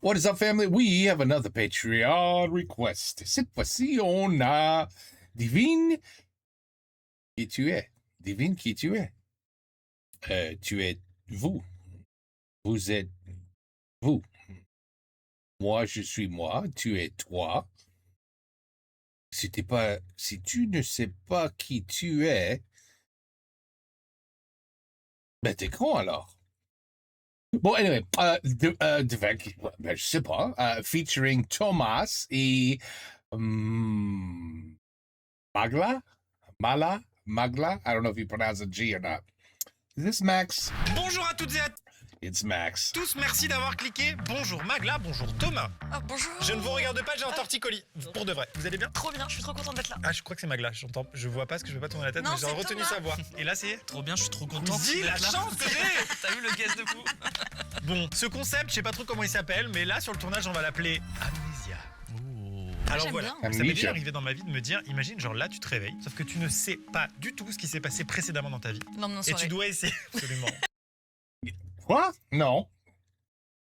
What is up, family? We have another Patreon request. Cette fois-ci, on a Divine qui tu es. Divine qui tu es. Tu es vous. Vous êtes vous. Moi, je suis moi. Tu es toi. Si tu ne sais pas qui tu es, ben t'es con alors. Bon, anyway, Divine, ben, je sais pas, featuring Thomas et Magla? Magla? I don't know if you pronounce a G or not. Is this Max? Bonjour à toutes et à It's Max. tous, merci d'avoir cliqué. Bonjour Magla, bonjour Thomas. Oh, bonjour. Je ne vous regarde pas, j'ai un torticolis. Pour de vrai, vous allez bien? Trop bien, je suis trop contente d'être là. Ah, je crois que c'est Magla, j'entends. Je vois pas ce que je veux pas tourner la tête, Non, mais j'ai c'est retenu Thomas. sa voix. Et là, c'est. Trop bien, je suis trop content. Dis la chance que j'ai. T'as vu le guest de fou? Bon, ce concept, je sais pas trop comment il s'appelle, mais là, sur le tournage, on va l'appeler Amnésia. Alors j'aime voilà, bien. ça m'est déjà Amnesia. arrivé dans ma vie de me dire, imagine, genre là, tu te réveilles, sauf que tu ne sais pas du tout ce qui s'est passé précédemment dans ta vie. Lendemain Et soirée. tu dois essayer. Absolument. What? No.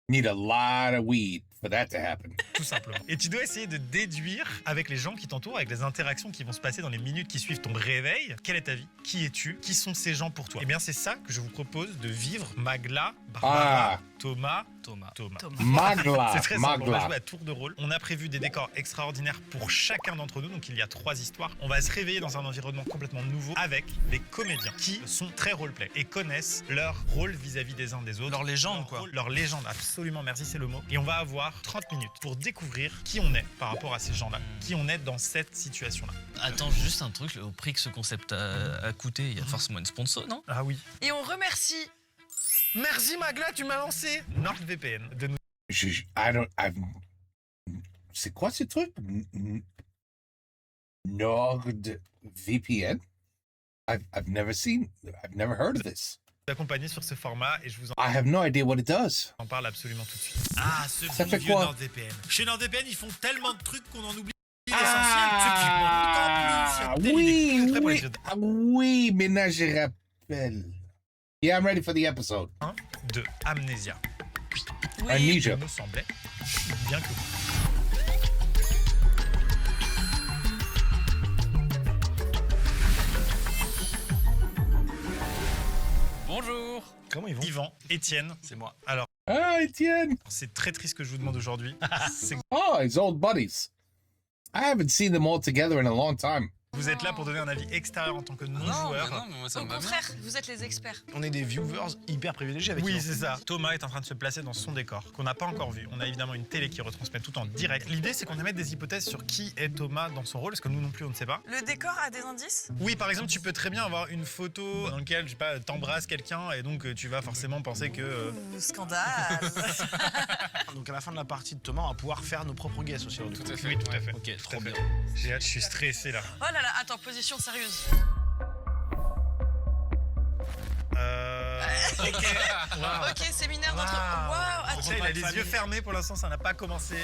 Need a lot of weed for that to happen. Tout simplement. Et tu dois essayer de déduire avec les gens qui t'entourent, avec les interactions qui vont se passer dans les minutes qui suivent ton réveil, quelle est ta vie, qui es-tu, qui sont ces gens pour toi. Eh bien, c'est ça que je vous propose de vivre. Magla, Barbara, Thomas. Magla. C'est très simple, on va Magla. jouer à tour de rôle. On a prévu des décors extraordinaires pour chacun d'entre nous, donc il y a 3 histoires. On va se réveiller dans un environnement complètement nouveau avec des comédiens qui sont très roleplay et connaissent leur rôle vis-à-vis des uns des autres. Leur légende, quoi. Leur légende, absolument, merci, c'est le mot. Et on va avoir 30 minutes pour découvrir qui on est par rapport à ces gens-là, qui on est dans cette situation-là. Attends, juste un truc, au prix que ce concept a coûté, il y a forcément une sponsor, non? Ah oui. Et on remercie. Merci Magla, tu m'as lancé NordVPN de nous. C'est quoi ce truc? NordVPN? I've never heard of this. accompagner sur ce format et je vous I have no idea what it does. en parle absolument tout de suite. Ah, ce Ça bon fait vieux quoi? NordVPN. Chez NordVPN, ils font tellement de trucs qu'on en oublie Ah, l'essentiel. oui, Très pour les oui, vieux. ah, oui, maintenant je rappelle. Yeah, I'm ready for the episode. 1, 2, Amnésia. Oui. Amnesia. Il me semblait bien que Bonjour. comment ils vont Yvan, Étienne. C'est moi. Alors, Ah, Etienne. c'est très triste ce que je vous demande aujourd'hui. C'est que Oh, his old buddies. I haven't seen them all together in a long time. vous êtes là pour donner un avis extérieur en tant que non-joueur. non, mais moi ça Au me va bien. contraire, vous êtes les experts. On est des viewers hyper privilégiés avec Oui, Yvan. c'est ça. Thomas est en train de se placer dans son décor, qu'on n'a pas encore vu. On a évidemment une télé qui retransmet tout en direct. L'idée, c'est qu'on émette des hypothèses sur qui est Thomas dans son rôle, parce que nous non plus, on ne sait pas. Le décor a des indices. Oui, par exemple, tu peux très bien avoir une photo dans laquelle, je sais pas, t'embrasses quelqu'un, et donc tu vas forcément penser que... Ouh, scandale. Donc à la fin de la partie de Thomas, on va pouvoir faire nos propres guesses aussi. alors, du coup. Oui, tout à fait. Ok, Tout trop à fait. bien. J'ai hâte, je suis stressé là. Oh là là, attends, position sérieuse. Ok. Wow. Ok, séminaire d'entre... Waouh. Waouh, Donc attends. là, il a les yeux fermés pour l'instant, ça n'a pas commencé.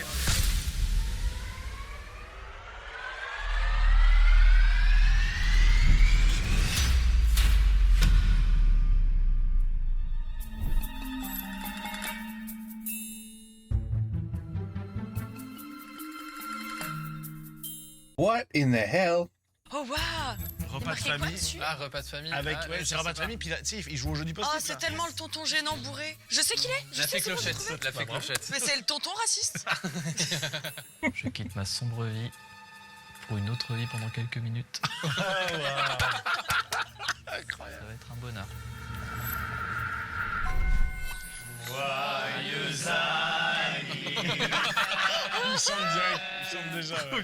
What in the hell? Oh waouh. Repas de Marqué quoi famille. dessus? Ah, repas de famille. Avec, Ah, ouais, je c'est sais repas de pas. famille, puis là, tu sais, il joue au jeu du Oh, post-it. c'est là. tellement le tonton gênant bourré. Je sais qui il est. Je La sais, fée c'est bon, j'ai clochette. trouvé. La fée clochette. Mais c'est le tonton raciste. Je quitte ma sombre vie pour une autre vie pendant quelques minutes. Oh, wow. Ça va être un bonheur. Il chante direct, il chante déjà. Ouais.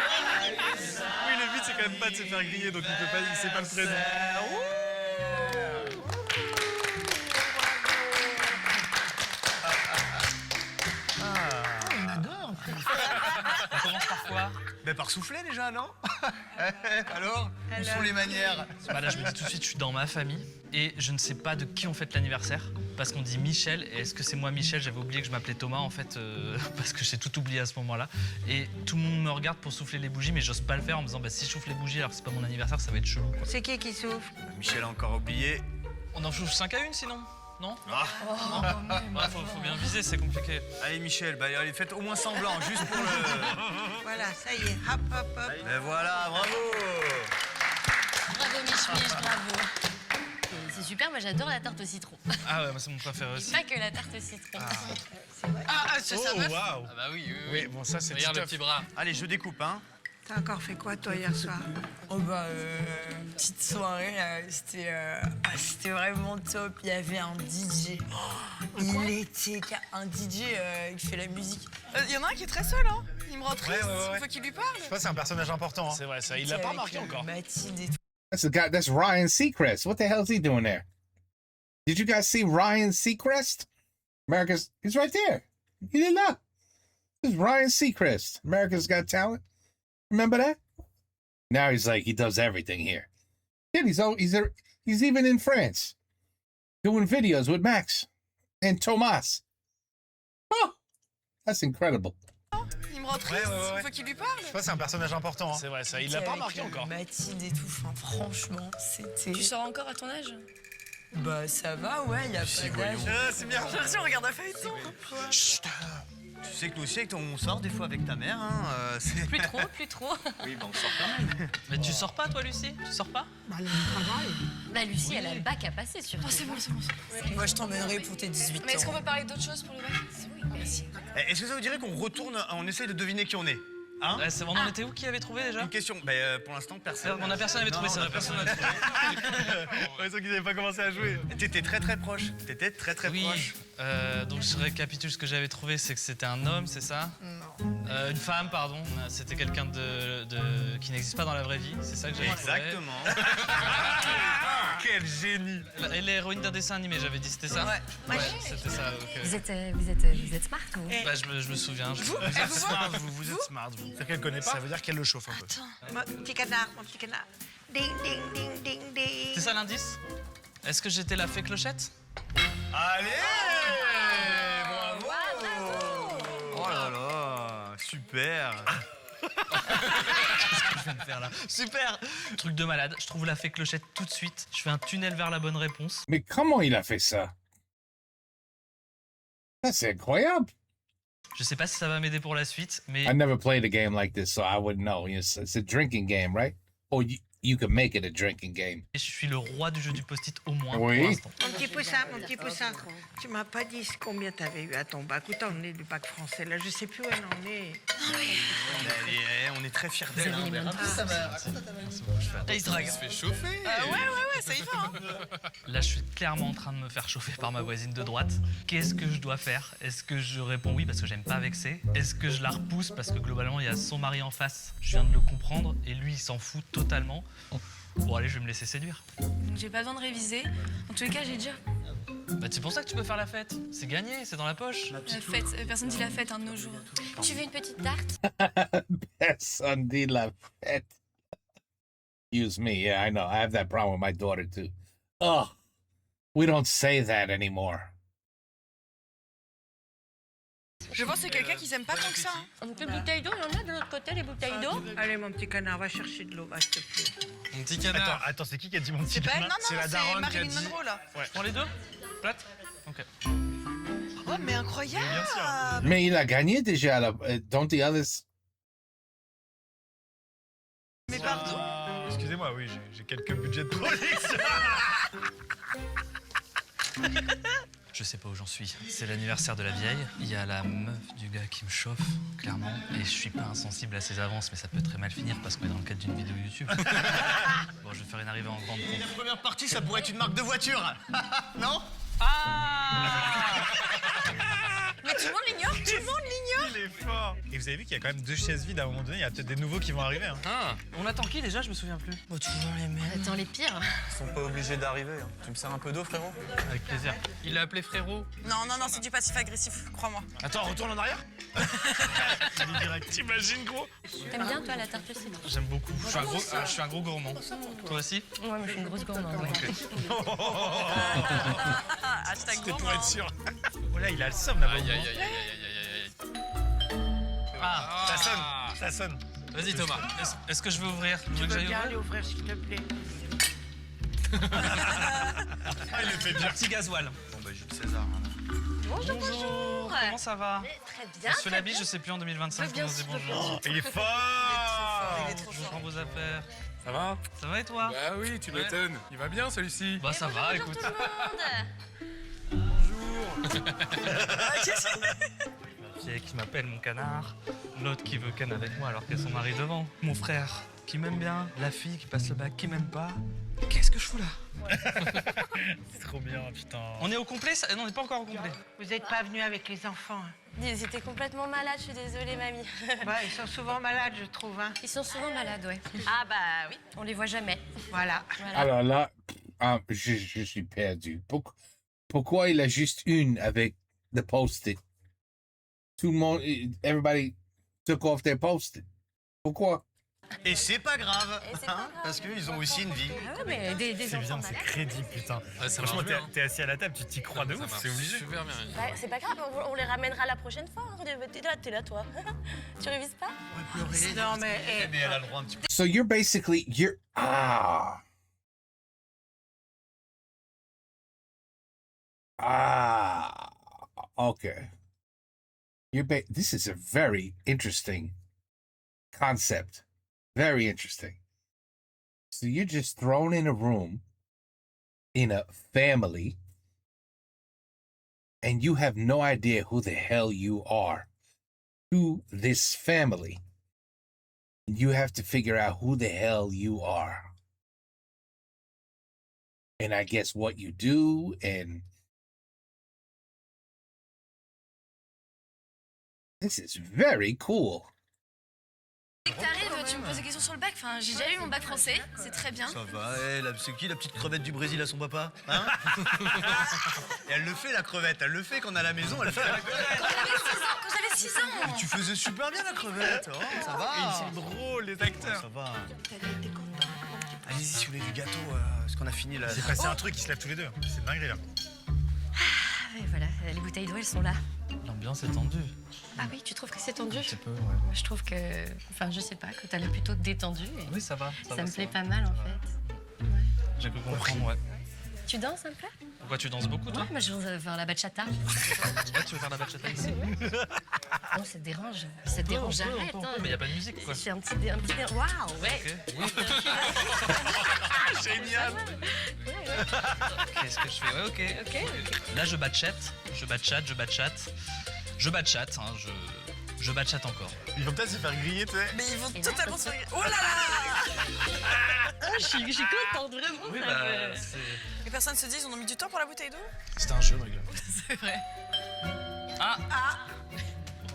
Oui, le but c'est quand même pas de se faire griller, donc il peut pas, il sait pas le prénom. On adore. On commence par quoi? Mais par souffler déjà, non? Alors, où sont les manières? Bah là, je me dis tout de suite, je suis dans ma famille et je ne sais pas de qui on fête l'anniversaire parce qu'on dit Michel. Et est-ce que c'est moi Michel? J'avais oublié que je m'appelais Thomas en fait parce que j'ai tout oublié à ce moment-là. Et tout le monde me regarde pour souffler les bougies, mais j'ose pas le faire en me disant bah si je souffle les bougies alors que c'est pas mon anniversaire, ça va être chelou. Quoi. C'est qui souffle? Michel a encore oublié. On en souffle 5 à 1 sinon? Non? Ah. Ouais, faut bien viser, c'est compliqué. Allez Michel, bah allez, faites au moins semblant, juste pour le... Voilà, ça y est, hop, hop, hop. Ben voilà, bravo. Bravo Mich, bravo. C'est super, moi j'adore la tarte au citron. Ah ouais, moi c'est mon préféré aussi. Pas que la tarte au citron. C'est ça, meuf. waouh. Ah bah oui, Oui, bon, ça, c'est Regarde le Titeuf. petit bras. Allez, je découpe, hein. T'as encore fait quoi, toi, hier soir? Oh bah, petite soirée, c'était vraiment top. Il y avait un DJ. Il était un DJ qui fait la musique. Il y en a un qui est très seul, hein. Il me rend triste. Ouais. Faut qu'il lui parle. Je sais pas, c'est un personnage important. Hein. C'est vrai, ça, il l'a pas remarqué encore. Mathilde et tout. That's the guy. That's Ryan Seacrest. What the hell is he doing there? Did you guys see Ryan Seacrest? He's right there. You did not. This is Ryan Seacrest. America's Got Talent. Remember that? Now he's like he does everything here. Yeah, he's even in France doing videos with Max and Thomas. Oh, that's incredible. Il me rend triste. Faut qu'il lui parle. Je sais pas, c'est un personnage important. Hein. C'est vrai, ça, il l'a pas remarqué encore. Mathilde et tout, enfin, franchement, c'était... Tu sors encore à ton âge? Bah ça va, ouais, il y a pas d'âge. C'est bien. Merci, on regarde un feuilleton. Tu sais que nous aussi, on sort des fois avec ta mère, hein. Plus trop, plus trop. Oui, bah on sort quand même. Mais tu sors pas toi Lucie? Tu sors pas? Bah, elle a du travail. Bah Lucie, elle a le bac à passer sur. Oh, c'est bon. Moi, je t'emmènerai pour tes 18 ans. Mais est-ce qu'on peut parler d'autre chose pour le bac? Oui, merci. Est-ce que ça vous dirait qu'on retourne, on essaye de deviner qui on est? Hein? On en était où? Qui avait trouvé déjà? Une question. Pour l'instant, personne. On a personne avait trouvé, Non, c'est vrai, personne n'a trouvé. Ouais, ceux qui n'avaient pas commencé à jouer. T'étais très proche. T'étais très Oui, proche. donc je récapitule ce que j'avais trouvé, c'est que c'était un homme, c'est ça? Non. Une femme, pardon. C'était quelqu'un qui n'existe pas dans la vraie vie, c'est ça que j'avais trouvé. Exactement. Quel génie. Et l'héroïne d'un dessin animé, j'avais dit, c'était ça? Ouais. C'était ça. ok. Vous êtes smart, vous. Bah, je me souviens. Vous êtes smart, vous êtes smart, vous. C'est qu'elle connaît pas. Ça veut dire qu'elle le chauffe un peu. Mon petit canard. Ding, ding, ding, ding, ding. C'est ça l'indice? Est-ce que j'étais la fée clochette? Allez, bravo. Oh là là, super. Qu'est-ce que je viens de faire là? Super! Truc de malade, je trouve la fée clochette tout de suite. Je fais un tunnel vers la bonne réponse. Mais comment il a fait ça? Ça, c'est incroyable. Je sais pas si ça va m'aider pour la suite, mais I never played a game like this, so I wouldn't know. It's a drinking game, right? Or you can make it a drinking game. je suis le roi du jeu du post-it au moins Oui. pour l'instant. Mon petit poussin, tu m'as pas dit combien t'avais eu à ton bac. Où t'en es du bac français, là? Je sais plus où elle en est. On est très fiers d'elle. Vous avez les mêmes Il se drague. Ouais, ça y va. Hein. Là, je suis clairement en train de me faire chauffer par ma voisine de droite. Qu'est-ce que je dois faire? Est-ce que je réponds oui parce que j'aime pas vexer? Est-ce que je la repousse parce que globalement, il y a son mari en face? Je viens de le comprendre et lui, il s'en fout totalement. Bon, allez, je vais me laisser séduire. J'ai pas besoin de réviser. En tous les cas, j'ai déjà Bah, c'est pour ça que tu peux faire la fête. C'est gagné, c'est dans la poche. la fête. Personne dit la fête, un de nos jours. Tu veux une petite tarte? Personne dit la fête. Excuse me. Yeah, I know. I have that problem with my daughter, too. Oh, we don't say that anymore. Je pense que c'est quelqu'un qui s'aime pas tant que ça. Hein. Une petite bouteille d'eau, il y en a de l'autre côté, les bouteilles d'eau? Allez, mon petit canard, va chercher de l'eau, va, s'il te plaît. Mon petit canard. Attends, c'est qui a dit mon petit C'est pas elle? canard? Non, C'est la c'est daronne qui a Marilyn dit- Monroe, là. Je prends les deux? Plate? Ok. Oh, mais incroyable. Mais il a gagné déjà. Don't the others? Mais pardon. Excusez-moi, oui, j'ai quelques budgets de production. Je sais pas où j'en suis. C'est l'anniversaire de la vieille. Il y a la meuf du gars qui me chauffe, clairement. Et je suis pas insensible à ses avances, mais ça peut très mal finir parce qu'on est dans le cadre d'une vidéo YouTube. Bon, je vais faire une arrivée en grande pompe. La première partie, ça pourrait être une marque de voiture. Non? Ah! Mais tout le monde l'ignore. Tout le monde l'ignore. Il est fort. Et vous avez vu qu'il y a quand même 2 chaises vides à un moment donné, il y a peut-être des nouveaux qui vont arriver. Hein. Ah, on attend qui déjà? Je me souviens plus. Bon, toujours les mêmes. Attends, les pires. Ils sont pas obligés d'arriver. Hein. Tu me sers un peu d'eau, frérot? Avec plaisir. Il l'a appelé frérot. Non, non, non, c'est du passif agressif, crois-moi. Attends, retourne en arrière. Il est direct. T'imagines, gros? T'aimes bien, toi, la tarte au citron? J'aime beaucoup. Je suis un gros gourmand. Toi aussi? Ouais, moi, je suis une grosse gourmande. Ouais. Hashtag C'était pour gourmand. être sûr. Oh là, il a le somme là-bas. Aïe, aïe, aïe, aïe, aïe, aïe, aïe. Ah, Ça sonne, ça sonne. Vas-y Thomas, est-ce que je vais ouvrir? Tu veux Tu que veux j'aille bien aller ouvrir? ouvrir, s'il te plaît? Ah, il le fait bien. Petit gasoil. Bon, bah, Jules César. Hein. Bonjour. Comment ça va? Très bien. On se fait la bise, je sais plus en 2025 bien comment on se dit sûr. bonjour. Il est fort. Il est trop Je fort. prends vos affaires. Ça va? Ça va et toi? Bah oui, tu m'étonnes. Il va bien celui-ci. Bah ça va, écoute. La fille qui m'appelle mon canard, l'autre qui veut ken avec moi alors qu'il y a son mari devant, mon frère qui m'aime bien, la fille qui passe le bac qui m'aime pas. Qu'est-ce que je fous là? C'est trop bien, putain. On est au complet ça? Non, on n'est pas encore au complet. Vous n'êtes pas venu avec les enfants. Hein. Ils étaient complètement malades, je suis désolée, mamie. Bah, ils sont souvent malades, je trouve. Hein. Ils sont souvent malades, ouais. Ah bah oui, on les voit jamais. Voilà. Voilà. Alors là, je suis perdu. Pourquoi il a juste une avec the post-it? Tout le monde, everybody took off their post-it. Pourquoi? Et c'est pas grave, Et c'est pas grave. parce qu'ils ont aussi une vie. Ah ouais, mais des C'est enfants bien, c'est malades. crédible, putain. ça Franchement, marche bien, t'es assis à la table, tu t'y crois de ouf, c'est obligé. Super bien. Bah, c'est pas grave, on les ramènera la prochaine fois. Hein. T'es là, toi. Tu révises pas? Non, mais Mais elle a le droit un petit peu. So you're basically, okay. This is a very interesting concept. Very interesting. So you're just thrown in a room in a family and you have no idea who the hell you are to this family. You have to figure out who the hell you are. And I guess what you do and this is very cool. Dès que t'arrives, tu me poses des questions sur le bac. Enfin, j'ai déjà eu mon bac français, c'est très bien. Ça va, c'est qui la petite crevette du Brésil à son papa? Hein? Et elle le fait la crevette, elle le fait quand on est à la maison, elle fait la crevette. Quand j'avais 6 ans. Tu faisais super bien la crevette, oh, ça va. Ils sont drôles, les acteurs. Ça va. Allez-y, si vous voulez du gâteau, parce qu'on a fini là. J'ai passé un truc, ils se lèvent tous les deux. C'est dingue là. Ah ouais, voilà, les bouteilles d'eau, elles sont là. L'ambiance est tendue. Ah oui, tu trouves que c'est tendu? Un petit peu, ouais. Moi, je trouve que... Enfin, je sais pas, que t'as l'air plutôt détendu. Et Oui, ça va. ça me plaît pas mal, en fait. Ouais. J'ai cru comprendre, ouais. Tu danses un peu? Pourquoi tu danses beaucoup, toi? Ouais, moi, je veux faire la bachata. Pourquoi tu veux faire la bachata ici? Non, ça te dérange. Ça te dérange, arrête. Hein. Mais y a pas de musique, quoi. C'est un petit... Waouh, ouais. Génial. Qu'est-ce que je fais? Ouais, ok. Là, je bachate, je bachate encore. Ils vont peut-être se faire griller, tu sais. Mais ils vont Et là, totalement comme ça. sourire. Oh là là. Je suis contente, vraiment. Oui, ça bah, me- c'est... Les personnes se disent, on a mis du temps pour la bouteille d'eau. C'était un jeu, ma gueule. C'est vrai.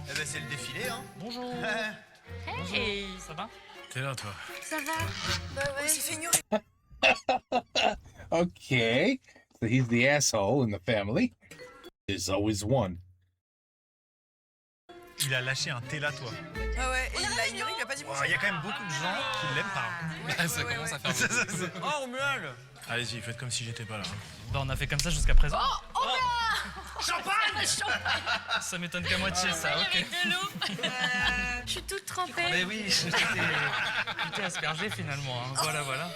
Eh ben c'est le défilé, hein. Bonjour. Hey, Ça va? T'es là, toi. ça va? Bah ouais. Il s'est fait ignorer. Okay. So he's the asshole in the family. There's always one. Il a lâché un thé là, toi. Ah ouais, et il l'a ignoré, il a pas dit bonjour. Il y a quand même beaucoup de gens qui l'aiment pas. Ça commence à faire beaucoup. Oh, Romuald. Allez-y, faites comme si j'étais pas là. Bah, on a fait comme ça jusqu'à présent. Champagne! Ça m'étonne qu'à moitié, ça, ok. Avec de l'eau. Je suis toute trempée. Mais oui, j'étais aspergé finalement, hein. Voilà.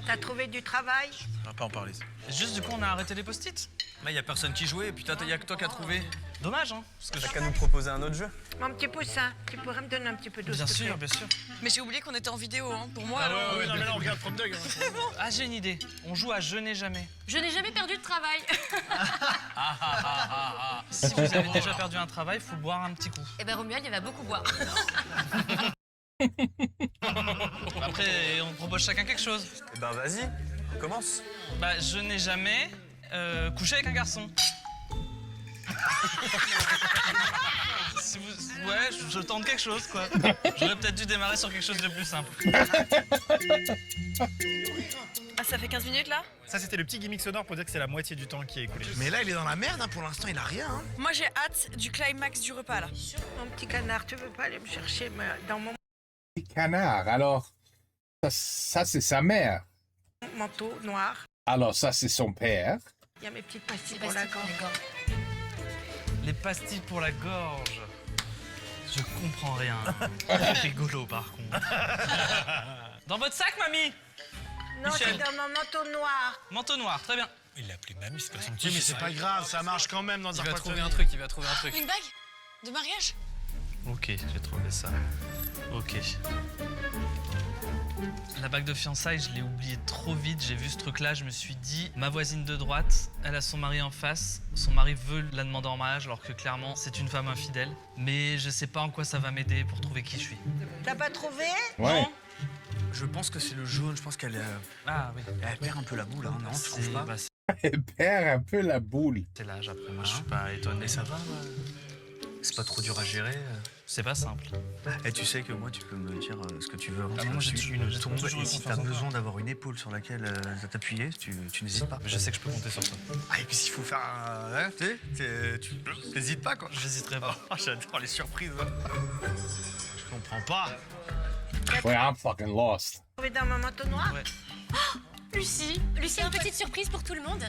t'as trouvé du travail? On va pas en parler. Juste, du coup, on a arrêté les post-it. Mais y a personne qui jouait, et puis y a que toi qui as trouvé. Dommage, hein. Parce que T'as qu'à nous proposer un autre jeu. Mon petit poussin, tu pourrais me donner un petit peu d'eau? Bien s'il te sûr, plaît? bien sûr. Mais j'ai oublié qu'on était en vidéo, hein. Pour moi, Ah alors. ouais, non, mais là, on regarde Prom Dog. Ah, j'ai une idée. On joue à Je n'ai jamais. Je n'ai jamais perdu de travail. Si vous avez déjà perdu un travail, faut boire un petit coup. Eh ben, Romuald, il va beaucoup boire. Après, on propose chacun quelque chose. Eh ben vas-y, commence. Bah, je n'ai jamais couché avec un garçon. si vous... Ouais, je tente quelque chose, quoi. J'aurais peut-être dû démarrer sur quelque chose de plus simple. Ah, ça fait 15 minutes là? Ça, c'était le petit gimmick sonore pour dire que c'est la moitié du temps qui est écoulé. Mais là, il est dans la merde, hein. Pour l'instant, il a rien. Hein. Moi j'ai hâte du climax du repas là. Mon petit canard, tu veux pas aller me chercher dans mon Petit canard. Alors, ça c'est sa mère. manteau noir? Alors, ça, c'est son père. Il y a mes petites pastilles pour la gorge. Les pastilles pour la gorge. Je comprends rien. C'est rigolo, par contre. Dans votre sac, mamie? Non, Michel. c'est dans mon manteau noir. Manteau noir, très bien. Il l'a appelé mamie, c'est pas son Oui, mais c'est pas grave, ça marche quand même dans un repas de famille. il va trouver un truc. Une bague de mariage? Ok, j'ai trouvé ça. Ok. La bague de fiançailles, je l'ai oubliée trop vite. J'ai vu ce truc-là, je me suis dit, ma voisine de droite, elle a son mari en face. Son mari veut la demander en mariage, alors que clairement, c'est une femme infidèle. Mais je sais pas en quoi ça va m'aider pour trouver qui je suis. T'as pas trouvé? Ouais. Je pense que c'est le jaune, je pense qu'elle Ah oui. elle perd un peu la boule, hein, non? Tu trouves C'est pas? bah, Elle perd un peu la boule. c'est l'âge après, moi je suis pas étonné. Ça va? C'est pas trop dur à gérer? C'est pas simple. Et tu sais que moi, tu peux me dire ce que tu veux. Ah, moi, j'ai Ensuite, une tombe, toujours et si confiance t'as en toi. besoin d'avoir une épaule sur laquelle t'appuyer, tu n'hésites pas. Mais je sais que je peux compter sur toi. Ah, et puis s'il faut faire un... hein, tu sais, tu n'hésites pas, quoi. J'hésiterai pas. Oh, j'adore les surprises. Je comprends pas. Ouais, I'm fucking lost. Trouvé dans mon manteau noir? Ouais. Lucie, une petite surprise pour tout le monde.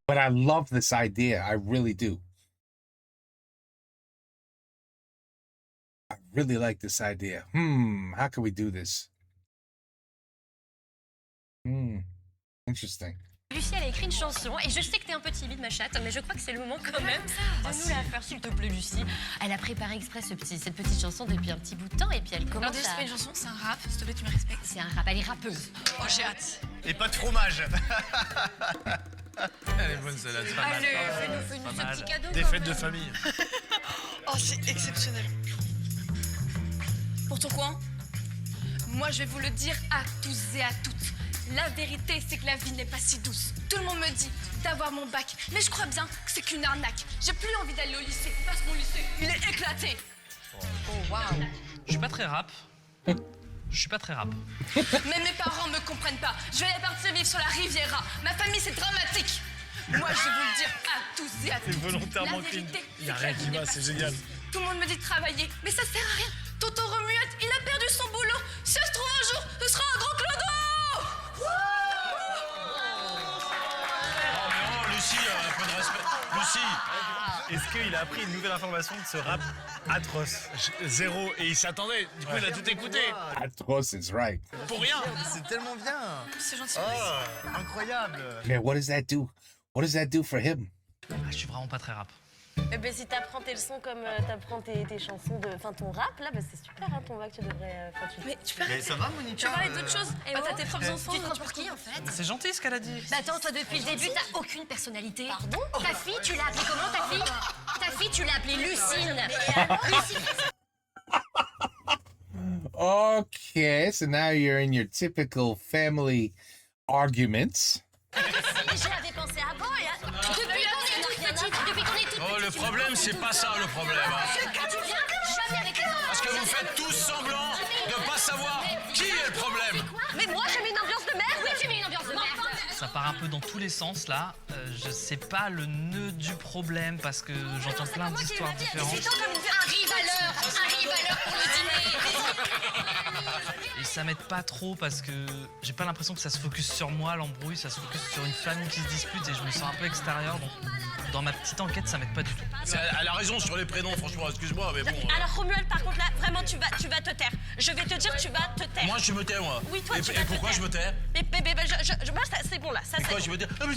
But I love this idea. I really do. I really like this idea. How can we do this? Interesting. Lucie, elle a écrit une chanson et je sais que t'es un peu timide, ma chatte, mais je crois que c'est le moment quand même de nous la faire, s'il te plaît, Lucie. Elle a préparé exprès cette petite chanson depuis un petit bout de temps et puis elle commence Alors déjà, c'est à... pas une chanson, c'est un rap. S'il te plaît, tu me respectes. C'est un rap, elle est rappeuse. Oh, j'ai hâte. Et pas de fromage. Elle est bonne celle-là. Allez, fais-nous ce petit cadeau. Des quand fêtes de même. famille. Oh, c'est exceptionnel. Pour ton coin, moi, je vais vous le dire à tous et à toutes. La vérité, c'est que la vie n'est pas si douce. Tout le monde me dit d'avoir mon bac, mais je crois bien que c'est qu'une arnaque. J'ai plus envie d'aller au lycée, parce que mon lycée, il est éclaté. Oh, waouh. Je suis pas très rap. Je suis pas très rap. Mais mes parents me comprennent pas. Je vais partir vivre sur la Riviera. Ma famille, c'est dramatique. Moi, je vais vous le dire à tous et à toutes. C'est volontairement La vérité, Il y a c'est que la rien qui vie n'est va, pas c'est si génial. douce. Tout le monde me dit de travailler, mais ça sert à rien. Tonton Romuald, il a perdu son boulot. Si ça se trouve un jour, ce sera un grand clodo. Oh, Lucie, un peu de respect. Lucie, Est-ce qu'il a appris une nouvelle information de ce rap atroce? zéro. Et il s'attendait. Du coup, il a tout écouté. Atroce is right. Pour rien. C'est tellement bien. C'est gentil. Oh, incroyable. Man, what does that do? What does that do for him? Ah, je suis vraiment pas très rap. Eh ben, si t'apprends tes leçons comme t'apprends tes chansons, enfin ton rap, là, bah, c'est super, hein, ton bac, tu devrais... Mais tu peux Mais ça va, Monica? Tu veux parler d'autre chose? Eh Bah, oh, t'as tes propres enfants. Tu te prends pour qui, en fait? C'est gentil ce qu'elle a dit. Bah attends, toi, depuis le début, t'as aucune personnalité. Pardon? Ta fille, tu l'as appelée comment, ta fille? Ta fille, tu l'as appelée Lucine. Lucine. Okay, so now you're in your typical family arguments. Mais je l'avais pensé avant, et depuis qu'on est toute petite, depuis qu'on est toute Oh, le problème, c'est pas ça le problème. hein. Quand tu viens, jamais avec les Parce que vous faites tous semblant de pas savoir qui est le problème. Mais moi, j'ai mis une ambiance de merde. Oui, j'ai mis une ambiance de merde. Ça part un peu dans tous les sens là. Je sais pas le nœud du problème parce que j'entends plein d'histoires différentes. Arrive à l'heure pour le dîner. Et ça m'aide pas trop parce que j'ai pas l'impression que ça se focus sur moi, l'embrouille, ça se focus sur une famille qui se dispute et je me sens un peu extérieur. Donc dans ma petite enquête, ça m'aide pas du tout. Elle a raison sur les prénoms, franchement, excuse-moi, mais bon. Alors Romuald, par contre, là, vraiment, tu vas te taire. Je vais te dire, tu vas te taire. Moi, je me tais, moi. Oui, toi, et, tu et vas te pourquoi taire. je me tais? Moi, c'est bon, là, ça, Mais c'est quoi, bon. je me dis, ah mais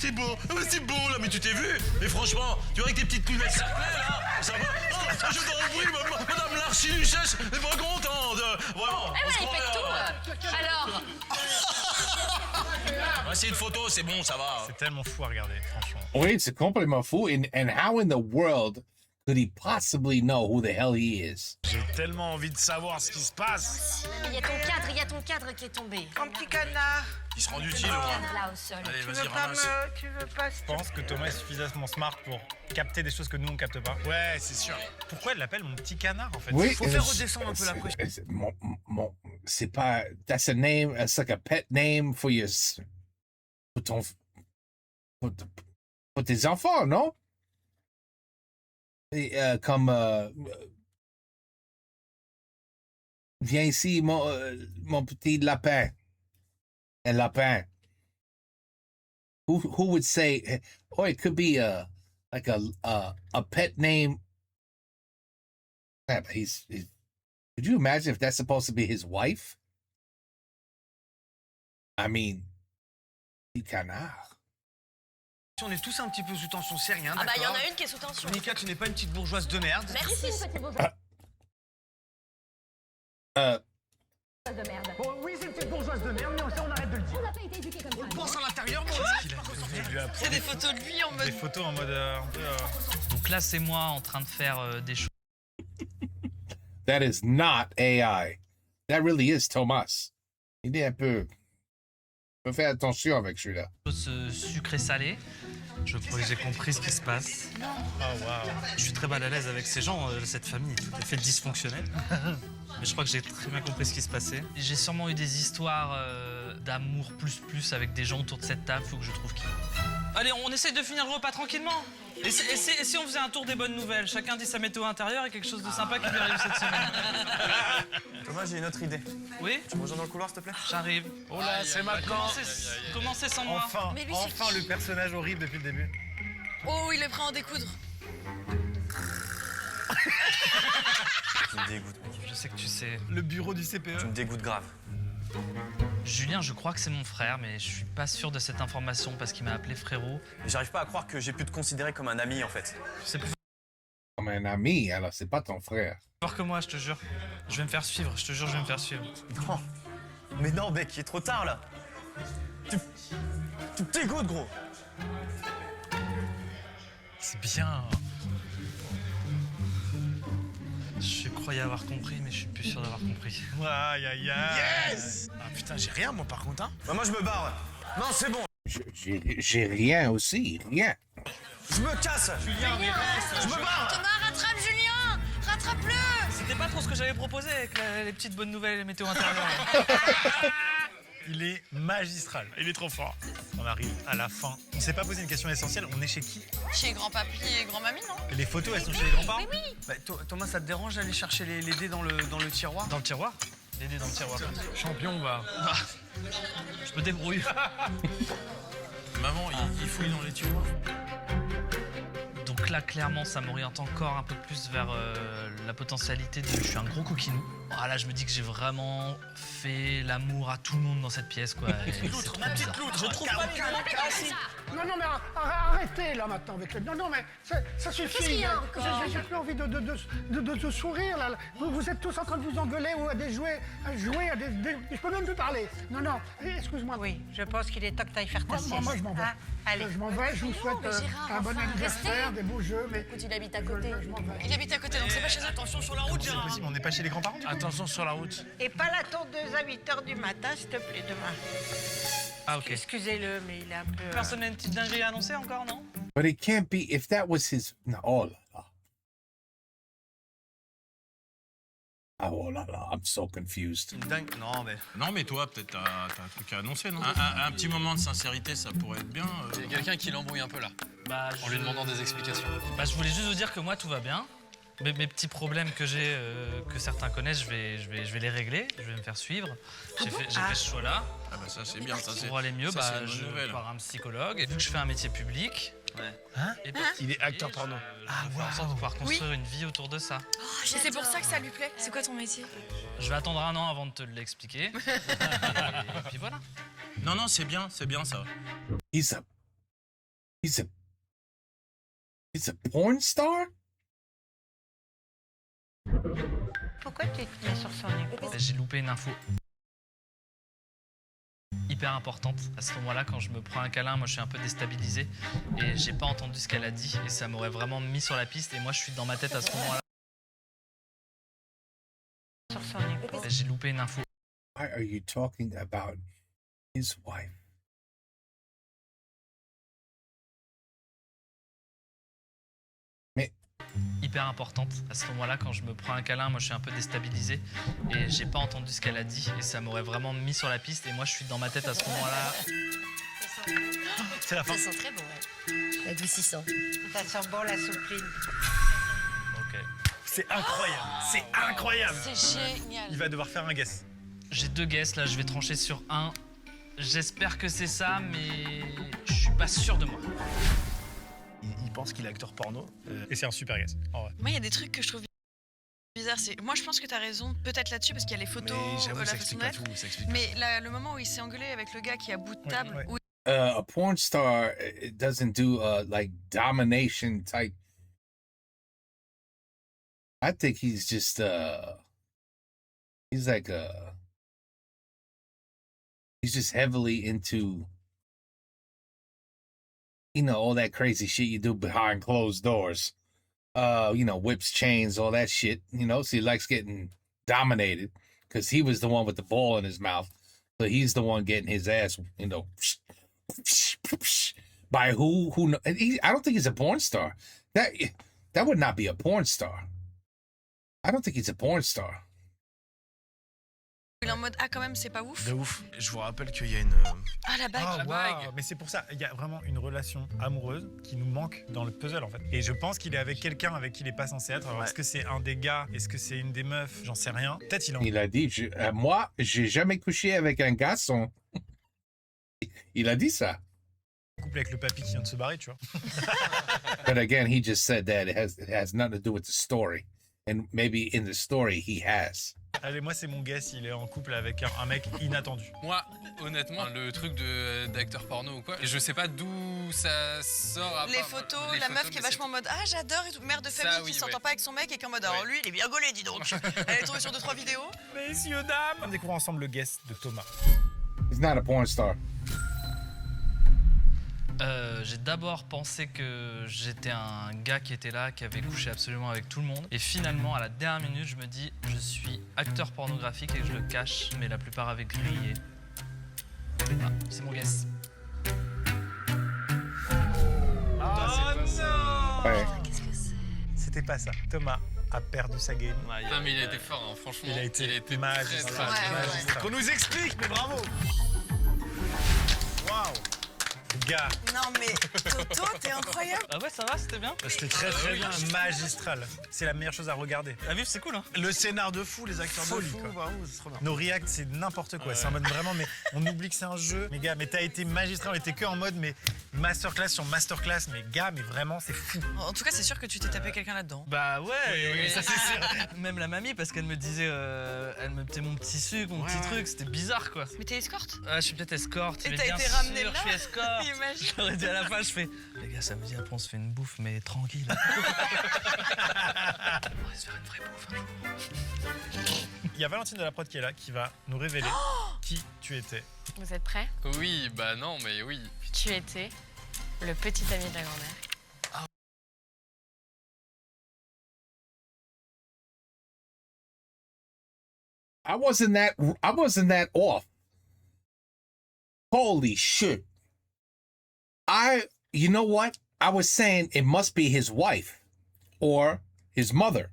c'est beau, là, mais tu t'es vu? Mais franchement, tu vois avec tes petites lunettes ça là, ça va? Oh, je t'en prie, madame l'archiduchesse est pas contente, vraiment. Eh ouais, il pète tout. Alors, Ah, c'est une photo, c'est bon, ça va. C'est tellement fou à regarder, franchement. Oui, c'est complètement fou. And how in the world could he possibly know who the hell he is? J'ai tellement envie de savoir ce qui se passe. Il y a ton cadre qui est tombé. Mon petit canard, Il se rend utile. Là au sol. Allez, tu vas-y, veux pas ramasse. tu veux pas... Je pense que Thomas est suffisamment smart pour capter des choses que nous on capte pas. Ouais, c'est sûr. Pourquoi elle l'appelle mon petit canard en fait? Oui, Faut faire redescendre un peu la pression. C'est pas. That's a name. It's like a pet name for your. Pour ton. Pour tes enfants, non? Et, comme. Viens ici, mon petit lapin. Un lapin. Who would say? Oh, it could be like a pet name. Yeah, but he's. Could you imagine if that's supposed to be his wife? I mean, petit canard. On est tous un petit peu sous tension, c'est rien, Ah bah, il y en d'accord a une qui est sous tension. Mika, tu n'es pas une petite bourgeoise de merde. Merci. Oui, c'est une petite bourgeoise de merde, mais on arrête de le dire. On n'a pas été éduqués comme ça. On pense à l'intérieur, mais C'est des photos de lui en mode. Des photos en mode un peu. Donc là, c'est moi en train de faire des choses That is not AI. That really is Thomas. Il est un peu. Faut faire attention avec celui-là. sucrées salées. Je crois que j'ai compris ce qui se passe. Oh waouh. Je suis très mal à l'aise avec ces gens, cette famille tout à fait dysfonctionnelle. Mais je crois que j'ai très bien compris ce qui se passait. J'ai sûrement eu des histoires d'amour plus avec des gens autour de cette table. Faut que je trouve qui. Allez, on essaye de finir le repas tranquillement. Et si on faisait un tour des bonnes nouvelles? Chacun dit sa météo intérieure et quelque chose de sympa qui lui arrive cette semaine. Thomas, j'ai une autre idée. Oui? Tu me rejoins dans le couloir, s'il te plaît? J'arrive. Oh là, c'est maintenant. Commencez sans moi. Enfin, Mais lui, c'est enfin qui le personnage horrible depuis le début. Oh, il est prêt à en découdre. Tu me dégoûtes, mec. Je sais que tu sais. Le bureau du CPE. Tu me dégoûtes grave. Julien, je crois que c'est mon frère, mais je suis pas sûr de cette information parce qu'il m'a appelé frérot. J'arrive pas à croire que j'ai pu te considérer comme un ami, en fait. C'est plus Comme un ami, alors c'est pas ton frère. fort que moi, je te jure. Je vais me faire suivre, je te jure, je vais me faire suivre. Non. Mais non, mec, il est trop tard, là. Tu me dégoûtes, gros. C'est bien. Je croyais avoir compris, mais je suis plus sûr d'avoir compris. Aïe aïe aïe. Yes. Ah putain, j'ai rien moi par contre. Hein. Bah, moi, je me barre. Non, c'est bon. J'ai rien aussi, rien. Je me casse. Julien, Je me barre. Thomas, rattrape Julien. Rattrape-le. C'était pas trop ce que j'avais proposé avec les petites bonnes nouvelles et les météos intérieures. Il est magistral. Il est trop fort. On arrive à la fin. On s'est pas posé une question essentielle. On est chez qui? Chez grand-papy et grand-mamie, non? Les photos, elles sont chez les grands-parents? Bah, Thomas, ça te dérange d'aller chercher les dés dans le tiroir? Dans le tiroir? Les dés dans le tiroir. Champion, va. Je me débrouille. Maman, il fouille dans les tiroirs. Donc là, clairement, ça m'oriente encore un peu plus vers la potentialité de je suis un gros coquinou. Ah, là, je me dis que j'ai vraiment fait l'amour à tout le monde dans cette pièce, quoi. Et c'est trop bizarre. Je trouve pas les Non, non, mais arrêtez là maintenant avec le. Non, non, mais ça suffit. Qu'est-ce qu'il y a encore? J'ai plus envie de sourire là. Vous êtes tous en train de vous engueuler ou à jouer à des. Je peux même plus parler. Non, non, excuse-moi. Oui, je pense qu'il est temps que tu ailles faire ta sieste. Moi, je m'en vais. Ah, allez. Je m'en vais, je vous souhaite mais Gérard, un bon enfin, anniversaire, des beaux jeux, mais. Écoute, il habite à côté. Je m'en vais. Il habite à côté, donc c'est pas chez eux. Attention sur la route, C'est Gérard. possible, on n'est pas chez les grands-parents du coup? Attention sur la route. Et pas la tondeuse à 8h du matin, s'il te plaît, demain. Ah, ok. Excusez-le, mais il est un peu... Personne n'a une petite dinguerie à annoncer encore, non? But it can't be if that was his. No, oh là là. Ah, oh là là, I'm so confused. Dingue. Non, mais. Non mais toi, peut-être t'as un truc à annoncer, non? Un petit moment de sincérité, ça pourrait être bien. Il y a quelqu'un qui l'embrouille un peu là. Bah, En lui demandant des explications. Bah, je voulais juste vous dire que moi, tout va bien. Mes petits problèmes que j'ai, que certains connaissent, je vais les régler. Je vais me faire suivre. J'ai fait ce choix-là. Ah bah ça c'est bien, ça c'est. Pour aller mieux, ça, c'est bah, une bonne je nouvelle. pars un psychologue. Et vu que je fais un métier public, et bah, Il est acteur porno. je vais faire en sorte de pouvoir construire une vie autour de ça. Et c'est pour ça que ça lui plaît. C'est quoi ton métier? Je vais attendre un an avant de te l'expliquer. Et puis voilà. Non non, c'est bien ça. He's a porn star? Pourquoi tu te mets sur son épaule? J'ai loupé une info hyper importante. À ce moment-là, quand je me prends un câlin, moi je suis un peu déstabilisé et j'ai pas entendu ce qu'elle a dit et ça m'aurait vraiment mis sur la piste et moi je suis dans ma tête à ce moment-là. J'ai loupé une info. Why are you talking about his wife? Mais Hyper importante. À ce moment-là, quand je me prends un câlin, moi je suis un peu déstabilisé et j'ai pas entendu ce qu'elle a dit et ça m'aurait vraiment mis sur la piste et moi je suis dans ma tête à ce moment-là. C'est la fin. Ça sent très bon, ouais. Adoucissant. Ça sent bon la soupline. Ok. C'est incroyable. C'est incroyable. C'est génial. Il va devoir faire un guess. J'ai 2 guesses là, je vais trancher sur un. J'espère que c'est ça, mais je suis pas sûr de moi. Il pense qu'il est acteur porno. Et c'est un super guess. En vrai. Moi, il y a des trucs que je trouve bizarres. Moi, je pense que t'as raison, peut-être là-dessus, parce qu'il y a les photos, Mais j'avoue, la ça façon explique pas d'être. tout. Ça explique Mais le moment où il s'est engueulé avec le gars qui est à bout de table, ouais. où a porn star doesn't do like domination type. I think he's just he's like he's just heavily into, you know, all that crazy shit you do behind closed doors. You know, whips, chains, all that shit, you know, so he likes getting dominated because he was the one with the ball in his mouth. So he's the one getting his ass, you know, by who I don't think he's a porn star. That would not be a porn star. I don't think he's a porn star. il est en mode ah quand même c'est pas ouf. De ouf. Je vous rappelle qu'il y a une. Ah la bague. Ah, waouh. Mais c'est pour ça, il y a vraiment une relation amoureuse qui nous manque dans le puzzle en fait. Et je pense qu'il est avec quelqu'un avec qui il est pas censé être. Alors est-ce que c'est un des gars? Est-ce que c'est une des meufs? J'en sais rien. Peut-être il en. Il a dit, moi, j'ai jamais couché avec un garçon. Il a dit ça. Couple avec le papy qui vient de se barrer, tu vois. But again, he just said that it has nothing to do with the story. And maybe in the story he has. Allez, moi c'est mon guess, il est en couple avec un mec inattendu. Moi, honnêtement, le truc d'acteur porno ou quoi, je sais pas d'où ça sort. À Les part- photos, les la photos, meuf qui est mais vachement en mode ah j'adore et tout, mère de famille oui, qui s'entend ouais. pas avec son mec et qui est en mode alors lui il est bien gaulé dis donc. Elle est tombée sur 2-3 vidéos. Messieurs, dames, on découvre ensemble le guess de Thomas. He's not a porn star. J'ai d'abord pensé que j'étais un gars qui était là, qui avait couché absolument avec tout le monde. Et finalement, à la dernière minute, je me dis, je suis acteur pornographique et que je le cache, mais la plupart avaient grillé. Voilà, c'est mon guess. Ah, c'est pas ça. Ouais. Qu'est-ce que c'est? C'était pas ça. Thomas a perdu sa game. Non, mais il a été fort, hein, franchement. Il a été magistral. très, très, Ouais, magistral. Qu'on nous explique, mais bravo. Waouh. Gars, Non mais Toto t'es incroyable. Ah ouais, ça va, c'était bien. c'était très très bien. Magistral. C'est la meilleure chose à regarder. À vivre, c'est cool, hein. Le scénar de fou, les acteurs Folie, de fou. quoi. Bravo, c'est trop bien. Nos reacts, c'est n'importe quoi. C'est en mode vraiment, mais on oublie que c'est un jeu. Mais gars, mais t'as été magistral. On était que en mode, mais masterclass sur masterclass. Mais gars, mais vraiment, c'est fou. En tout cas c'est sûr que tu t'es tapé quelqu'un là-dedans. Bah ouais, Oui, ça, c'est sûr. Même la mamie, parce qu'elle me disait, elle me mettait mon petit sucre, mon petit truc, c'était bizarre quoi. Mais t'es escorte. Ah, je suis peut-être escorte, Et mais t'as bien été sûr, ramené je là. suis escorte. Imagine. J'aurais dit à la fin, je fais, les gars, ça me dit après on se fait une bouffe, mais tranquille. On va se faire une vraie bouffe un jour. Il y a Valentine de la prod qui est là, qui va nous révéler qui tu étais. Vous êtes prêts? Oui, bah non, mais oui. Tu étais le petit ami de la grand-mère. I wasn't that off. Holy shit. You know what? I was saying it must be his wife or his mother,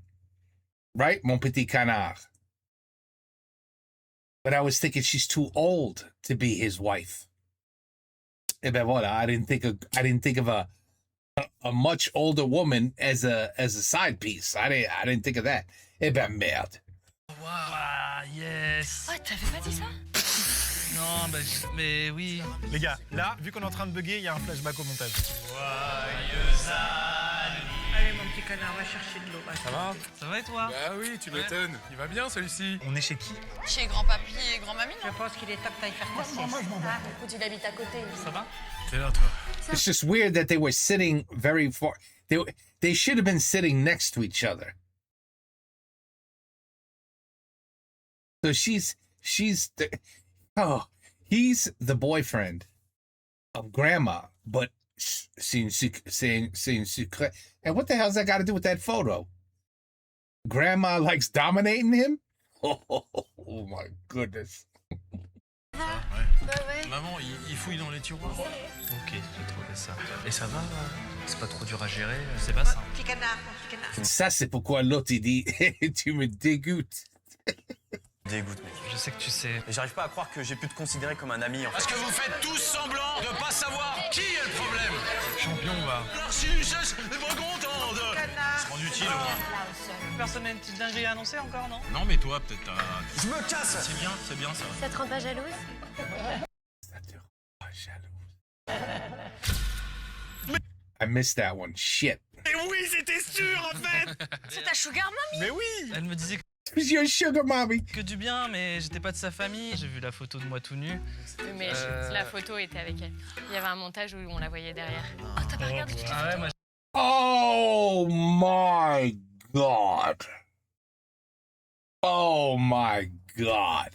right? Mon petit canard. But I was thinking she's too old to be his wife. Eh ben voilà, I didn't think of a much older woman as a side piece. I didn't think of that. Eh ben merde. Ah, yes. Oh, t'avais pas dit ça? Non, bah, mais oui. Les gars, là, vu qu'on est en train de bugger, il y a un flashback au montage. Allez, mon petit connard, va chercher de l'eau. va. Ça va? Ça va et toi? Bah oui, tu m'étonnes. Il va bien celui-ci. On est chez qui? Chez grand-papy et grand-mamie non? Je pense qu'il est temps que t'ailles faire ta sieste. Ah, écoute, il habite à côté. Ça va? T'es là, toi. It's just weird that they were sitting very far. They should have been sitting next to each other. So He's the boyfriend of grandma, but saying secret. And what the hell's that got to do with that photo? Grandma likes dominating him? Oh my goodness. Maman, il fouille dans les tiroirs. Ok, j'ai trouvé ça. Et ça va? C'est pas trop dur à gérer? C'est pas ça. Petit canard, petit canard. Ça, c'est pourquoi l'autre, il dit tu me dégoûtes. Dégoûte, mec. Je sais que tu sais. Et j'arrive pas à croire que j'ai pu te considérer comme un ami, en fait. Parce que vous faites tous semblant de pas savoir qui est le problème. Champion, va. L'archiduchesse n'est pas contente. Se rend utile, au moins. Personne n'a une petite dinguerie à annoncer encore, non? Non, mais toi, peut-être t'as... Je me casse! C'est bien, ça. Ça te rend pas jalouse? Ça te rend pas jalouse. I missed that one. Shit. Mais oui, c'était sûr, en fait. C'est ta sugar mommy. Mais oui. Elle me disait Who's your sugar mommy? que du bien, mais j'étais pas de sa famille. J'ai vu la photo de moi tout nu. Mais la photo était avec elle. Il y avait un montage où on la voyait derrière. Oh, t'as pas regardé toutes les Ah ouais, moi Oh my God. Oh my God.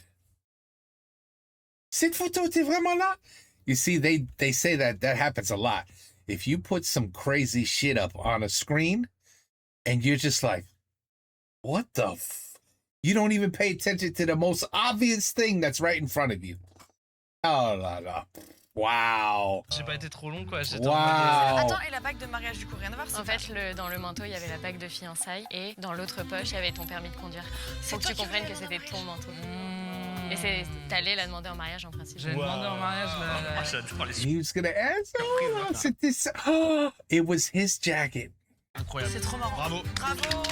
Cette photo était vraiment là? You see, they say that happens a lot. If you put some crazy shit up on a screen and you're just like, what the you don't even pay attention to the most obvious thing that's right in front of you. Oh là là. Wow. j'ai pas été trop long, quoi. J'étais Wow. Attends, et la bague de mariage du coup, rien à voir? En fait, dans le manteau, il y avait la bague de fiançailles et dans l'autre poche, il y avait ton permis de conduire. Faut que tu comprennes que c'était ton manteau. Et t'allais la demander en mariage en principe. J'ai demandé en mariage la... J'adore les He was gonna ask. Oh, c'était ça. Oh, it was his jacket. incroyable. C'est trop marrant. Bravo. Bravo.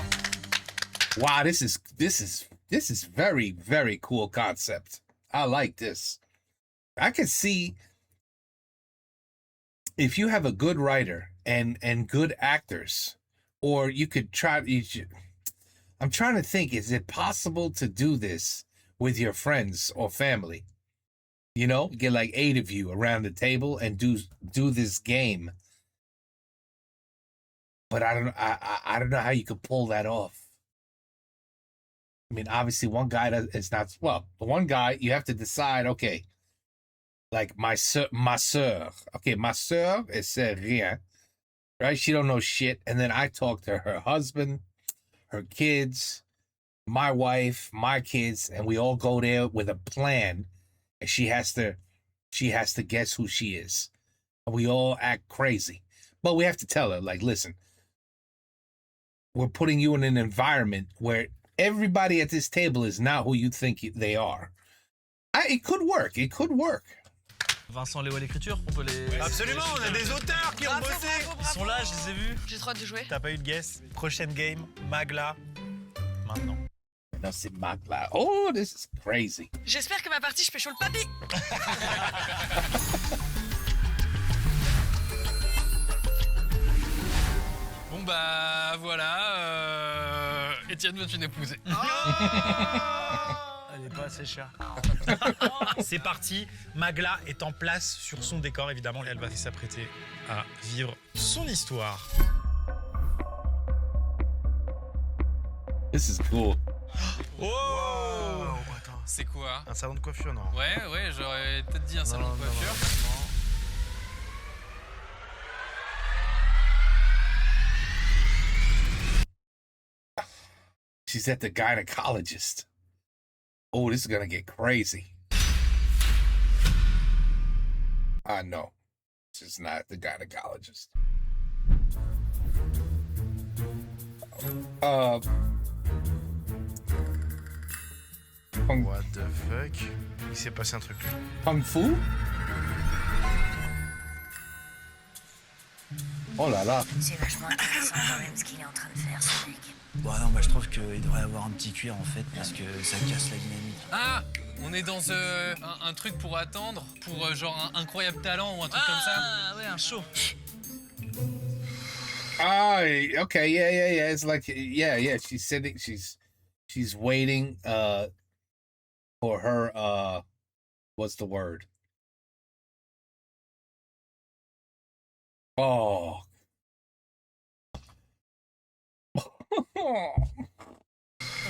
Wow, this is very, very cool concept. I like this. I can see if you have a good writer and good actors, or you could try. I'm trying to think: is it possible to do this with your friends or family? You know, get like 8 of you around the table and do this game. But I don't know how you could pull that off. I mean, obviously, one guy is not well. The one guy you have to decide. Okay, like ma soeur. Okay, ma soeur is rien, right? She don't know shit. And then I talk to her husband, her kids, my wife, my kids, and we all go there with a plan. And she has to guess who she is. And we all act crazy, but we have to tell her, like, listen, we're putting you in an environment where everybody at this table is not who you think they are. It could work. It could work. Vincent Léo à l'écriture, on peut les... Absolument, on a des auteurs qui ont bossé. Ils sont là, je les ai vus. J'ai trop hâte de jouer. T'as pas eu de guess? Prochaine game, Magla. Maintenant. Now c'est Magla. Oh, this is crazy. J'espère que ma partie, je pécho le papy. Bon bah voilà, Étienne veut une épousée. Elle est pas assez chère. C'est parti. Magla est en place sur son décor, évidemment. Et elle va s'apprêter à vivre son histoire. This is cool. Oh wow. Attends. C'est quoi? Un salon de coiffure, non? Ouais, j'aurais peut-être dit un salon de coiffure. She's at the gynecologist. Oh, this is gonna get crazy. No, she's not the gynecologist. What the fuck? Il s'est passé un truc. Kung Fu? Oh là là. C'est vachement intéressant quand même ce qu'il est en train de faire, ce mec. Bon, non, moi je trouve qu'il devrait avoir un petit cuir en fait, parce que ça casse la dynamique. Ah, on est dans un truc pour attendre, pour genre un incroyable talent ou un truc comme ça. Ah ouais, un show. Ah, okay, yeah. It's like, yeah. She's sitting. She's waiting. For her. What's the word? Oh.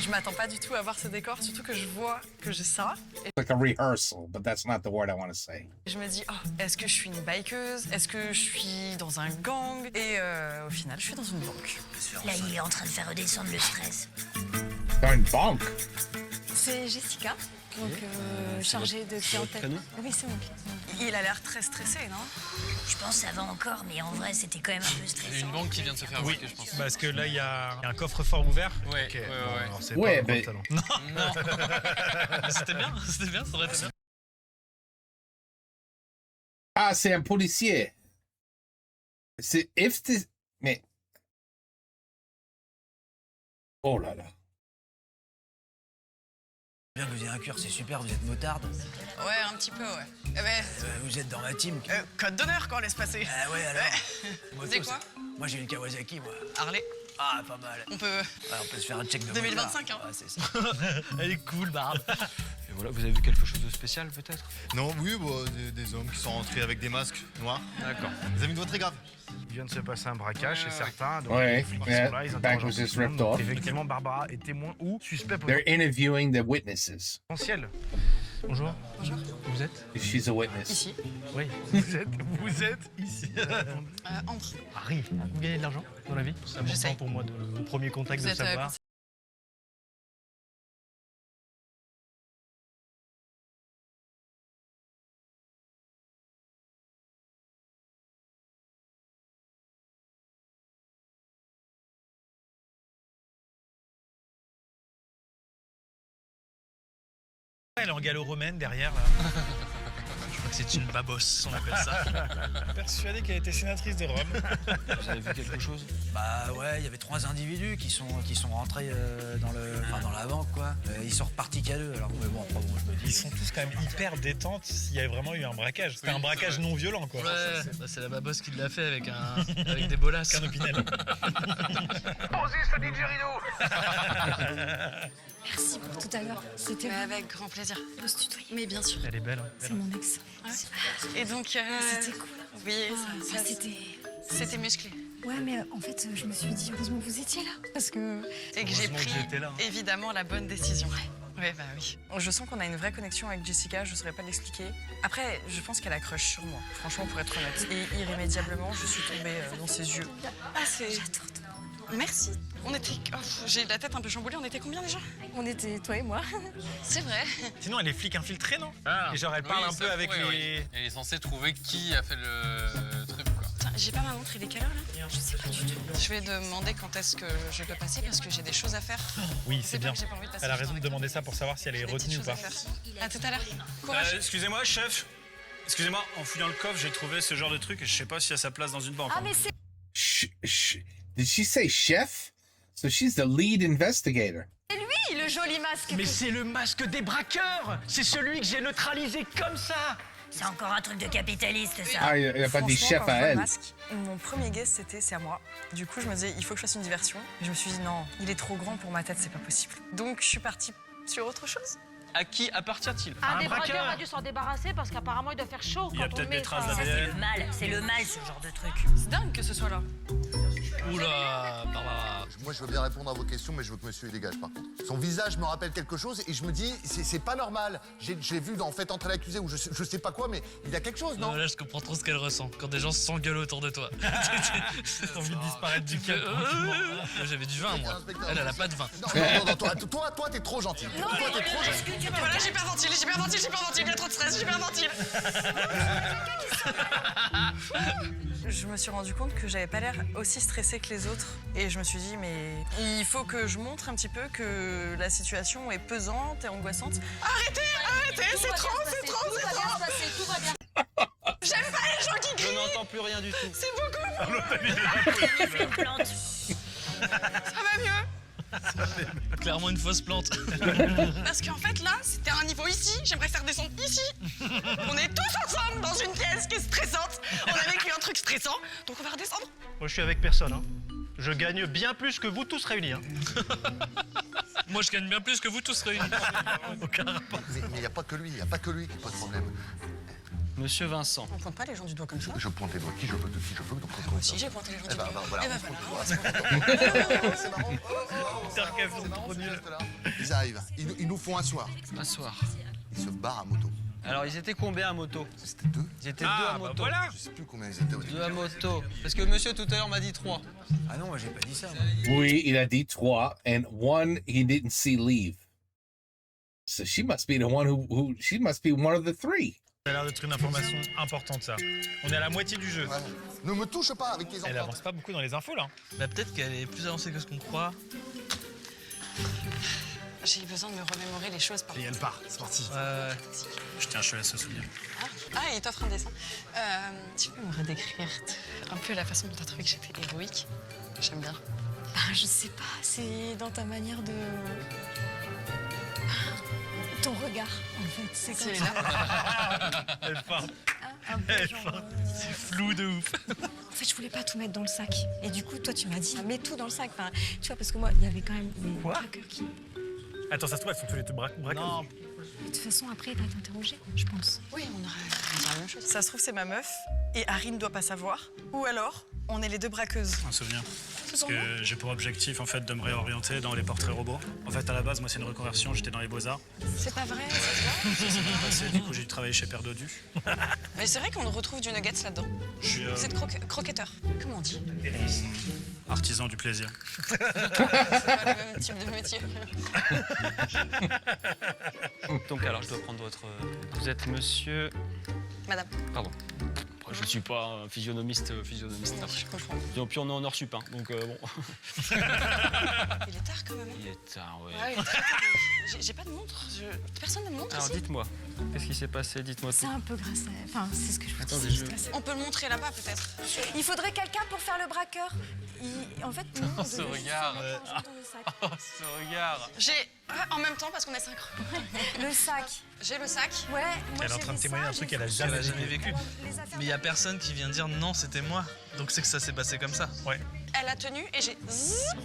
Je m'attends pas du tout à voir ce décor, surtout que je vois que j'ai ça. Et Like a rehearsal, but that's not the word I want to say. je me dis, oh, est-ce que je suis une bikeuse? Est-ce que je suis dans un gang? Et au final, je suis dans une banque. Là, il est en train de faire redescendre le stress. Dans une banque. C'est Jessica, donc chargée de clientèle. Oui, c'est mon client. Il a l'air très stressé, non? Je pense que ça va encore, mais en vrai, c'était quand même un peu stressant. Il y a une banque qui vient de se faire braquer, je pense. Parce que là, il y a un coffre-fort ouvert. Ouais, Ok. ouais, Bon, ouais. alors, c'est Ouais, pas un mais- pantalon. Non. C'était bien, ça aurait été bien. Ah, c'est un policier. C'est if this... Mais... Oh là là. Bien que vous ayez un cœur, c'est super, vous êtes motarde. Ouais, un petit peu, ouais. Eh ben, Vous êtes dans ma team. code d'honneur, quand laisse passer. Ah ouais, alors. Moto, C'est quoi? Moi, j'ai une Kawasaki, moi. Harley. Ah, pas mal. On peut... Ah, on peut se faire un check de 2025, motard. hein. Ouais, c'est ça. Elle est cool, Barbe. Et voilà, vous avez vu quelque chose de spécial peut-être? Non, oui, des hommes qui sont rentrés avec des masques noirs. D'accord. Des amis de votre très grave. Il vient de se passer un braquage chez certains. Donc Ouais, les flics sont yeah, là, ils bank interrogent was un peu just tout le monde. ripped Donc, off. effectivement, Barbara est témoin ou suspect They're interviewing the witnesses. potentiel. Bonjour. Bonjour. Vous êtes? If she's a witness. Ici. Oui. Vous êtes ici. Entre. Harry, vous gagnez de l'argent dans la vie? C'est important J'essaye. pour moi, au premier contact, Vous de êtes, savoir. Elle est en gallo-romaine derrière, là. Je crois que c'est une babosse, on appelle ça. Persuadée qu'elle était sénatrice de Rome. Vous avez vu quelque chose? Bah ouais, il y avait 3 individus qui sont rentrés dans la banque, quoi. Ils sont repartis qu'à 2, alors mais bon, après, bon, je me dis... Ils sont tous quand même hyper détentes s'il y avait vraiment eu un braquage. C'était un braquage non violent, quoi. Ouais, bah, c'est la babosse qui l'a fait avec des bolasses. Canopinel. Merci pour tout à l'heure. C'était Avec grand plaisir. on peut se tutoyer. Mais bien sûr. Elle est belle. Hein. C'est mon ex. Et donc... C'était cool. Oui, Ah, c'était... c'était musclé. Ouais, mais en fait, je me suis dit, heureusement que vous étiez là. Parce que... Et que j'ai Heureusement que pris, j'étais là. évidemment, la bonne décision. Ouais, bah oui. Je sens qu'on a une vraie connexion avec Jessica, je saurais pas l'expliquer. Après, je pense qu'elle a crush sur moi, franchement, pour être honnête. Et irrémédiablement, je suis tombée dans ses yeux. Ah, c'est... J'adore. Merci. On était... Oh, j'ai la tête un peu chamboulée, on était combien déjà? On était, toi et moi. C'est vrai. Sinon, elle est flic infiltrée, non? Ah. Et genre, elle parle Oui, un ça peu avec pourrait, les... oui. Elle est censée trouver qui a fait le truc, quoi. Putain, j'ai pas ma montre, il est quelle heure là? Je sais pas du tout. Je vais demander quand est-ce que je peux passer parce que j'ai des choses à faire. Oui, c'est pas bien. que j'ai pas envie de passer Elle a du temps raison de avec demander ça pour savoir si elle est J'ai des retenue ou petites pas. choses à faire. À tout à l'heure. Courage. Excusez-moi, chef. Excusez-moi, en fouillant le coffre, j'ai trouvé ce genre de truc et je sais pas s'il y a sa place dans une banque. Ah, mais c'est... Did she say chef? So she's the lead investigator. C'est lui, le joli masque. Mais c'est le masque des braqueurs. C'est celui que j'ai neutralisé comme ça. C'est encore un truc de capitaliste, ça. Ah, il a pas dit Franchement, chef quand à je vois le elle. masque, mon premier guess, c'était c'est à moi. Du coup, je me disais, il faut que je fasse une diversion. Et je me suis dit, non, il est trop grand pour ma tête, c'est pas possible. Donc, je suis partie sur autre chose. À qui appartient-il? Un braqueur a dû s'en débarrasser parce qu'apparemment, il doit faire chaud Il y a peut-être des traces Ça, c'est d'ADN. le mal. C'est le mal, ce genre de truc. C'est dingue que ce soit là. Oula, Barbara. Moi, je veux bien répondre à vos questions, mais je veux que monsieur y dégage, par contre. Son visage me rappelle quelque chose et je me dis, c'est pas normal. J'ai vu dans Fait entrer l'accusé ou je sais pas quoi, mais il y a quelque chose, non? Là, je comprends trop ce qu'elle ressent quand des gens s'engueulent autour de toi. T'as envie de disparaître du Moi, j'avais du vin, moi. Elle a pas de vin. Non, toi, t'es trop gentil. Toi, t'es trop gentil. Voilà, j'hyperventile, il y a trop de stress, j'hyperventile. Je me suis rendu compte que j'avais pas l'air aussi stressée que les autres. Et je me suis dit, mais il faut que je montre un petit peu que la situation est pesante et angoissante. Arrêtez, c'est trop. Tout va bien. J'aime pas les gens qui crient. Je n'entends plus rien du tout. C'est beaucoup. C'est une plante. Ça va mieux. Clairement une fausse plante. Parce qu'en fait, là, c'était un niveau ici. J'aimerais faire descendre ici. On est tous ensemble dans une pièce qui est stressante. On a vécu un truc stressant, donc on va redescendre. Moi, je suis avec personne. Hein. Je gagne bien plus que vous tous réunis. Hein. Moi, je gagne bien plus que vous tous réunis. Aucun rapport. Mais il n'y a pas que lui, pas de problème. Monsieur Vincent. On pointe pas les gens du doigt comme ça. Je pointe les doigts qui je veux, donc on Moi aussi, j'ai pointé les gens du doigt. voilà. Eh ben voilà, C'est marrant. Sarcasme trop nul. Ils arrivent. Ils nous font asseoir. Asseoir. Ils se barrent à moto. Alors, ils étaient combien à moto? C'était 2. Ils étaient 2 à moto. Voilà. Je sais plus combien ils étaient au début. 2 à moto. Parce que monsieur tout à l'heure m'a dit 3. Ah non, moi j'ai pas dit ça. Oui, il a dit 3, and 1 he didn't see leave. So she must be the one she must be one of the 3. Ça a l'air d'être une information importante, ça. On est à la moitié du jeu. Ouais. Ne me touche pas avec tes Elle enfants. avance pas beaucoup dans les infos, là. Bah, peut-être qu'elle est plus avancée que ce qu'on croit. J'ai besoin de me remémorer les choses. Et elle part, c'est parti. Je te laisse se souvenir. Ah, il t'offre un dessin. Tu peux me redécrire un peu la façon dont t'as trouvé que j'étais héroïque? J'aime bien. Je sais pas, c'est dans ta manière de... Ton regard, en fait, c'est comme C'est ça. là. Elle est forte. Un peu Elle est genre, forte. C'est flou de ouf. En fait, je voulais pas tout mettre dans le sac. Et du coup, toi, tu m'as dit, mets tout dans le sac. Enfin, tu vois, parce que moi, il y avait quand même des braqueurs qui... Attends, ça se trouve, elles sont tous les deux braqueuses. Non. De toute façon, après, il va t'interroger, je pense. Oui, on dirait la même chose. Ça se trouve, c'est ma meuf et Harry ne doit pas savoir. Ou alors, on est les deux braqueuses. Un souvenir. Parce que j'ai pour objectif en fait de me réorienter dans les portraits robots. En fait, à la base, moi, c'est une reconversion. J'étais dans les beaux-arts. C'est pas vrai, ça se voit. Ça s'est bien passé. Du coup, j'ai travaillé chez Père Dodu. Mais c'est vrai qu'on retrouve du nuggets là-dedans. Je suis Vous êtes croquetteur. Comment on dit? artisan du plaisir. C'est pas le même type de métier. Donc, alors, je dois prendre votre... Vous êtes monsieur... Madame. Pardon. Je suis pas un physionomiste. Je comprends. Et puis, on est en hors sup, hein, donc bon. Il est tard quand même. Il est tard, ouais. Ouais, il est très tard. J'ai pas de montre. Personne n'a de montre Alors, ici. dites-moi, qu'est-ce qui s'est passé? Dites-moi tout. C'est un peu grâce à... Enfin, c'est ce que je vous Attendez, dis. On peut le montrer là-bas peut-être. Il faudrait quelqu'un pour faire le braqueur. En fait, nous, on Ce devait regard. juste mettre l'argent dans le sac. Oh, ce regard. J'ai... en même temps parce qu'on est synchro. Le sac. J'ai le sac. Ouais, moi Elle est en train de témoigner un truc qu'elle a jamais vécu. Mais il y a personne qui vient dire non, c'était moi. Donc c'est que ça s'est passé comme ça. Ouais. Elle a tenu et j'ai...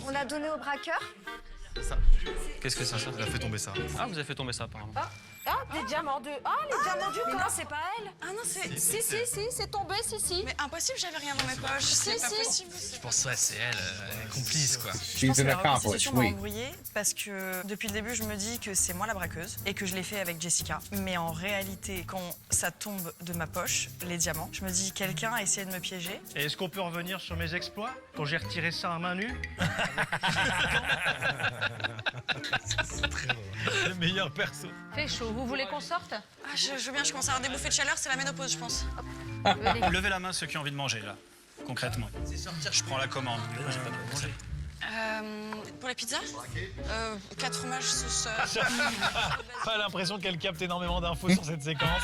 On a donné au braqueur. C'est ça. Qu'est-ce que c'est ça? Elle a fait tomber ça. Ah, vous avez fait tomber ça, apparemment. Ah, des diamants de... Ah, les diamants du corps. Non, c'est pas elle. Ah non, c'est... Si, c'est tombé, si. Mais impossible, j'avais rien dans mes poches. C'est pas possible. Je pense ouais, c'est elle, elle est complice quoi. Je pense que la reconstitution m'a embrouillée parce que depuis le début, je me dis que c'est moi la braqueuse et que je l'ai fait avec Jessica. Mais en réalité, quand ça tombe de ma poche, les diamants, je me dis quelqu'un a essayé de me piéger. Et est-ce qu'on peut revenir sur mes exploits? Quand j'ai retiré ça à main nue? C'est très drôle. Le meilleur perso. Fait chaud, vous voulez qu'on sorte? Ah, je veux bien, je commence à avoir des bouffées de chaleur, c'est la ménopause, je pense. Levez la main ceux qui ont envie de manger là, concrètement. Je prends la commande. J'ai pas de manger. Pour les pizzas 4 fromages, sauce... Pas l'impression qu'elle capte énormément d'infos sur cette séquence.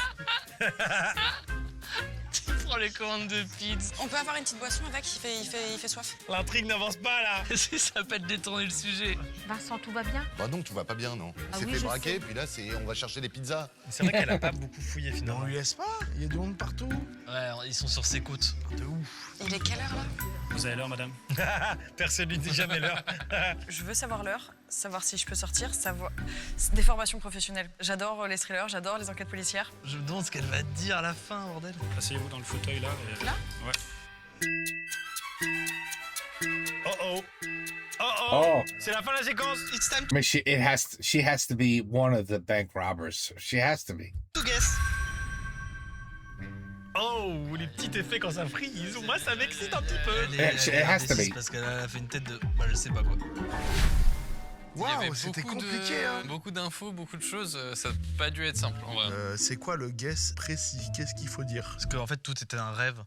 Tu prends les commandes de pizza. On peut avoir une petite boisson avec, il fait soif. L'intrigue n'avance pas là. Ça peut détourner le sujet. Vincent, tout va bien? Bah non, tout va pas bien, non. Ah C'est oui, fait je braquer, sais. puis là, on va chercher des pizzas. C'est vrai qu'elle a pas beaucoup fouillé finalement. On lui laisse pas, il y a du monde partout. Ouais, ils sont sur ses côtes. De ouf. Il est quelle heure là? Vous avez l'heure, madame? Personne lui dit jamais l'heure. Je veux savoir l'heure, savoir si je peux sortir, savoir... Des formations professionnelles. J'adore les thrillers, j'adore les enquêtes policières. Je me demande ce qu'elle va te dire à la fin, bordel. Asseyez-vous dans le fauteuil là. Et... Là? Ouais. Oh oh. Oh. C'est la fin de la séquence. It's time I mean, she has to be one of the bank robbers. She has to be. to guess. Oh, les petits effets quand ça freeze. Moi, ça m'excite un petit peu. It has to be. Parce qu'elle a fait une tête de... Bah, je sais pas quoi. Il y avait Waouh, c'était beaucoup compliqué, hein. Beaucoup d'infos, beaucoup de choses. Ça n'a pas dû être simple, en vrai. C'est quoi le guess précis? Qu'est-ce qu'il faut dire? Parce qu'en fait, tout était un rêve.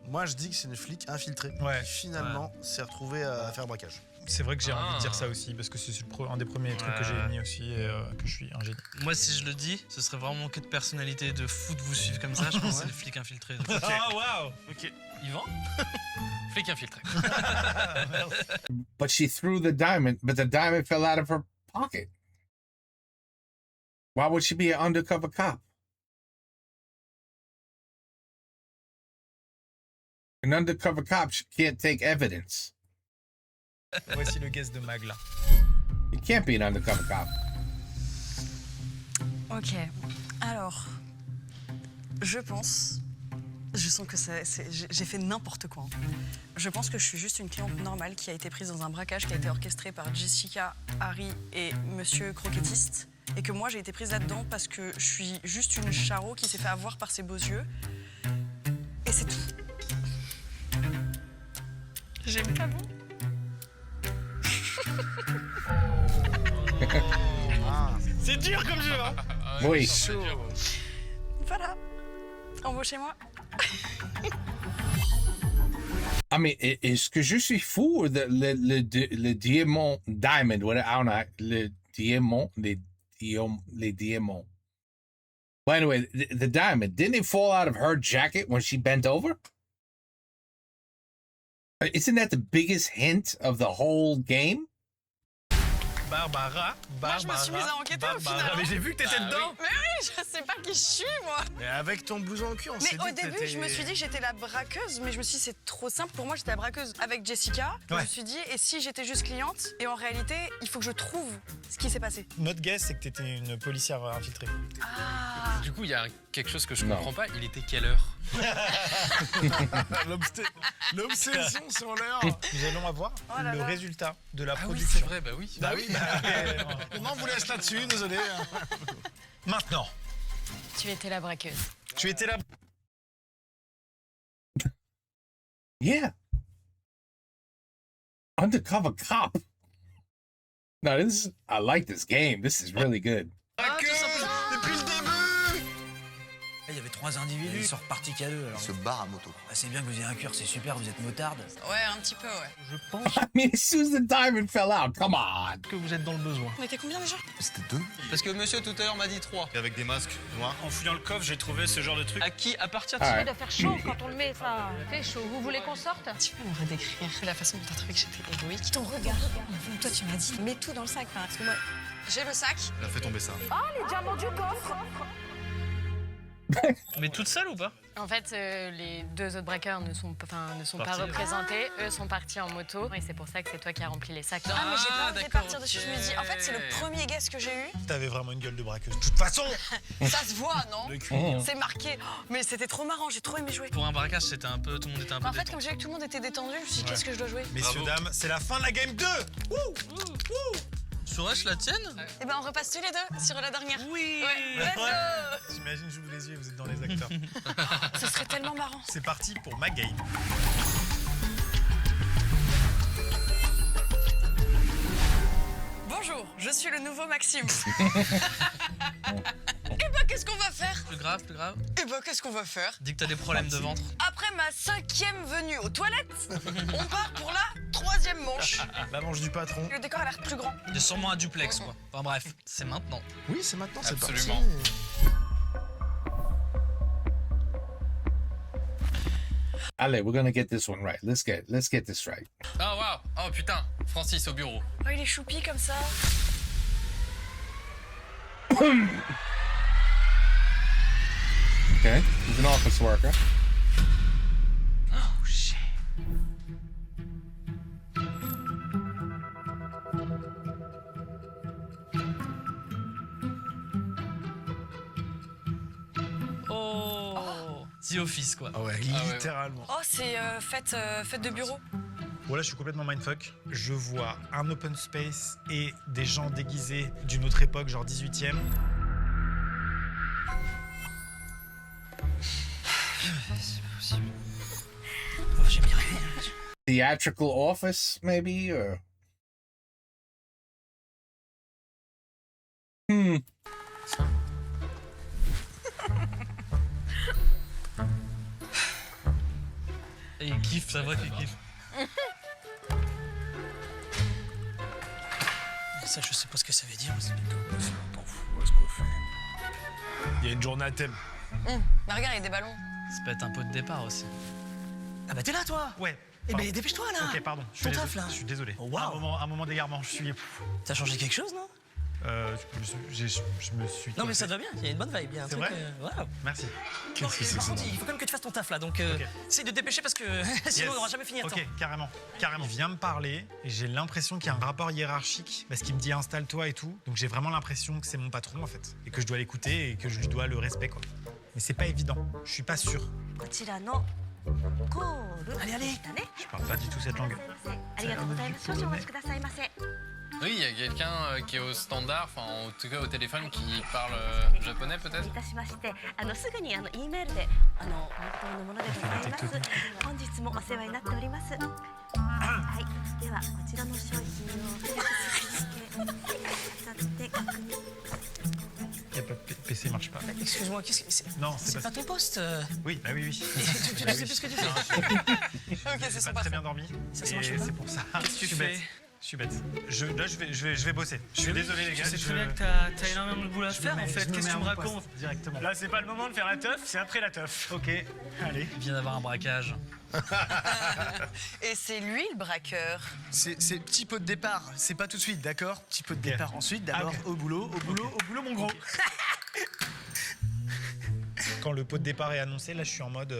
Moi, je dis que c'est une flic infiltrée Ouais. qui finalement s'est retrouvée à faire braquage. C'est vrai que j'ai envie de dire ça aussi, parce que c'est un des premiers trucs que j'ai mis aussi et que je suis un génie. Moi, si je le dis, ce serait vraiment manquer de personnalité, de fou de vous suivre comme ça. Je pense que c'est le flic infiltré. Ah, waouh! Ok. Yvan? Flic infiltré. But she threw the diamond, but the diamond fell out of her pocket. Why would she be an undercover cop? An undercover cop can't take evidence. Voici le guess de Magla. You can't be an undercover cop. Ok. Alors, je pense... Je sens que j'ai fait n'importe quoi. Je pense que je suis juste une cliente normale qui a été prise dans un braquage qui a été orchestré par Jessica, Harry et Monsieur Croquettiste. Et que moi, j'ai été prise là-dedans parce que je suis juste une charo qui s'est fait avoir par ses beaux yeux. Et c'est tout. J'aime pas bon. C'est dur comme jeu, hein. Oui. Voilà. Embauchez-moi. I mean, est-ce que je suis fou ou le diamant, diamond, what, I don't know, le diamant, les diamants. Well, anyway, the diamond, didn't it fall out of her jacket when she bent over? Isn't that the biggest hint of the whole game? Barbara. Moi, je me suis mise à enquêter au final. Mais j'ai vu que t'étais dedans. Mais oui, je sais pas qui je suis, moi. Mais avec ton blouson en cul, on s'est dit Mais au que début, t'étais- je me suis dit que j'étais la braqueuse, mais je me suis dit c'est trop simple. Pour moi, j'étais la braqueuse avec Jessica. Je Ouais. me suis dit, et si j'étais juste cliente? Et en réalité, il faut que je trouve ce qui s'est passé. Notre guess, c'est que t'étais une policière infiltrée. Ah. Du coup, il y a quelque chose que je Non. comprends pas. Il était quelle heure? L'obsession sur l'heure. Nous allons avoir Oh là le là. résultat de la Ah oui, production. c'est vrai, bah oui. Bah oui, Non, on vous laisse là-dessus, désolé. Maintenant, Tu étais la braqueuse. tu étais là. Yeah. Undercover cop. No, I like this game. This is really good. Depuis le début. Il y avait 3 individus. Ils sont repartis qu'à 2. Il se barre à moto. C'est bien que vous ayez un cœur, c'est super, vous êtes motarde. Ouais, un petit peu, ouais. Je pense I mean, as soon as the diamond fell out, come on. que vous êtes dans le besoin. On était combien déjà? C'était 2. Parce que monsieur tout à l'heure m'a dit 3. Avec des masques noirs. En fouillant le coffre, j'ai trouvé ce genre de truc. À qui? À partir de All ça? right. doit faire chaud quand on le met, ça. Fait chaud. Vous voulez qu'on sorte? Tu peux me redécrire la façon dont t'as trouvé que j'étais héroïque? Ton regard. Toi, tu m'as dit, mets tout dans le sac. Enfin, parce que moi, j'ai le sac. Elle a fait tomber ça. Les diamants du coffre. Mais toute seule ou pas? En fait, les deux autres braqueurs ne sont pas Partis. représentés. Eux sont partis en moto. Et c'est pour ça que c'est toi qui as rempli les sacs. Ah, mais j'ai pas osé d'accord, partir dessus. Je me dis, en fait, c'est le premier guess que j'ai eu. T'avais vraiment une gueule de braqueuse. De toute façon, Ça se voit, non? le cuir. C'est marqué. Oh, mais c'était trop marrant, j'ai trop aimé jouer. Pour un braquage, c'était un peu, tout le monde était un peu En fait, détendu. comme j'ai vu que tout le monde était détendu, je me suis dit, qu'est-ce que je dois jouer? Messieurs, dames, c'est la fin de la game 2. Suresh, la tienne? Eh ben, on repasse tous les deux sur la dernière. Oui. Ouais, let's go. J'imagine, j'ouvre les yeux, vous êtes dans les acteurs. Ce serait tellement marrant. C'est parti pour ma game. Bonjour, je suis le nouveau Maxime. Et bah, qu'est-ce qu'on va faire? Plus grave, plus grave. Et bah, qu'est-ce qu'on va faire? Dis que t'as des problèmes de ventre. Après ma 5e venue aux toilettes, on part pour la 3e manche. La manche du patron. Le décor a l'air plus grand. Il y a sûrement un duplex, quoi. Enfin bref, c'est maintenant. Oui, c'est maintenant, c'est parti. Absolument. Allez, we're gonna get this one right. Let's get this right. Oh waouh. Oh putain. Francis au bureau. Oh, il est choupi comme ça. Okay, he's an office worker. Oh shit. Oh. The Office, quoi. Ah ouais, Ah ouais. littéralement. Oh, c'est fête de bureau. Bon, là, je suis complètement mindfuck. Je vois un open space et des gens déguisés d'une autre époque, genre 18e. C'est pas possible. Oh, j'ai mis rien. Theatrical office, maybe, or. Et il kiffe, ça va qu'il kiffe. Ça, je sais pas ce que ça veut dire. C'est T'en fous, ce qu'on fait. Il y a une journée à thème. Mais regarde, il y a des ballons. Ça peut être un pot de départ aussi. Ah bah t'es là, toi. Ouais. Eh ben, dépêche-toi, là. Ok, pardon. Ton taf, là. Je suis désolé. Oh, waouh. Un moment dégarement, je suis. T'as changé quelque chose, non? Je me suis. Non mais ça te va bien, il y a une bonne vibe, il y a un C'est truc. vrai Wow. Merci. Non, par contre, il faut quand même que tu fasses ton taf là, donc essaye de te dépêcher parce que sinon on n'aura jamais fini à temps. Ok, carrément. Il vient me parler et j'ai l'impression qu'il y a un rapport hiérarchique parce qu'il me dit installe-toi et tout. Donc j'ai vraiment l'impression que c'est mon patron en fait et que je dois l'écouter et que je lui dois le respect quoi. Mais c'est pas évident, je suis pas sûr. Allez. Je parle pas du tout cette langue. Oui, il y a quelqu'un qui est au standard, enfin en tout cas au téléphone, qui parle japonais peut-être. PC marche pas. Excuse-moi, qu'est-ce que c'est? Non, c'est pas ton poste. Oui, bah oui. Tu sais plus ce que tu fais. Ok, c'est pas très bien dormi. Ça marche pas. C'est pour ça. Qu'est-ce que tu Je suis fais? bête. Je suis bête. Là, je vais bosser. Je suis désolé, les gars. C'est très bien que t'as énormément de boulot à faire, en fait. Qu'est-ce que tu me racontes? Directement. Là, c'est pas le moment de faire la teuf, c'est après la teuf. Ok, allez. Il vient d'avoir un braquage. Et c'est lui le braqueur. C'est petit pot de départ, c'est pas tout de suite, d'accord? Petit pot de départ ensuite, d'abord au boulot, mon gros. Quand le pot de départ est annoncé, là, je suis en mode...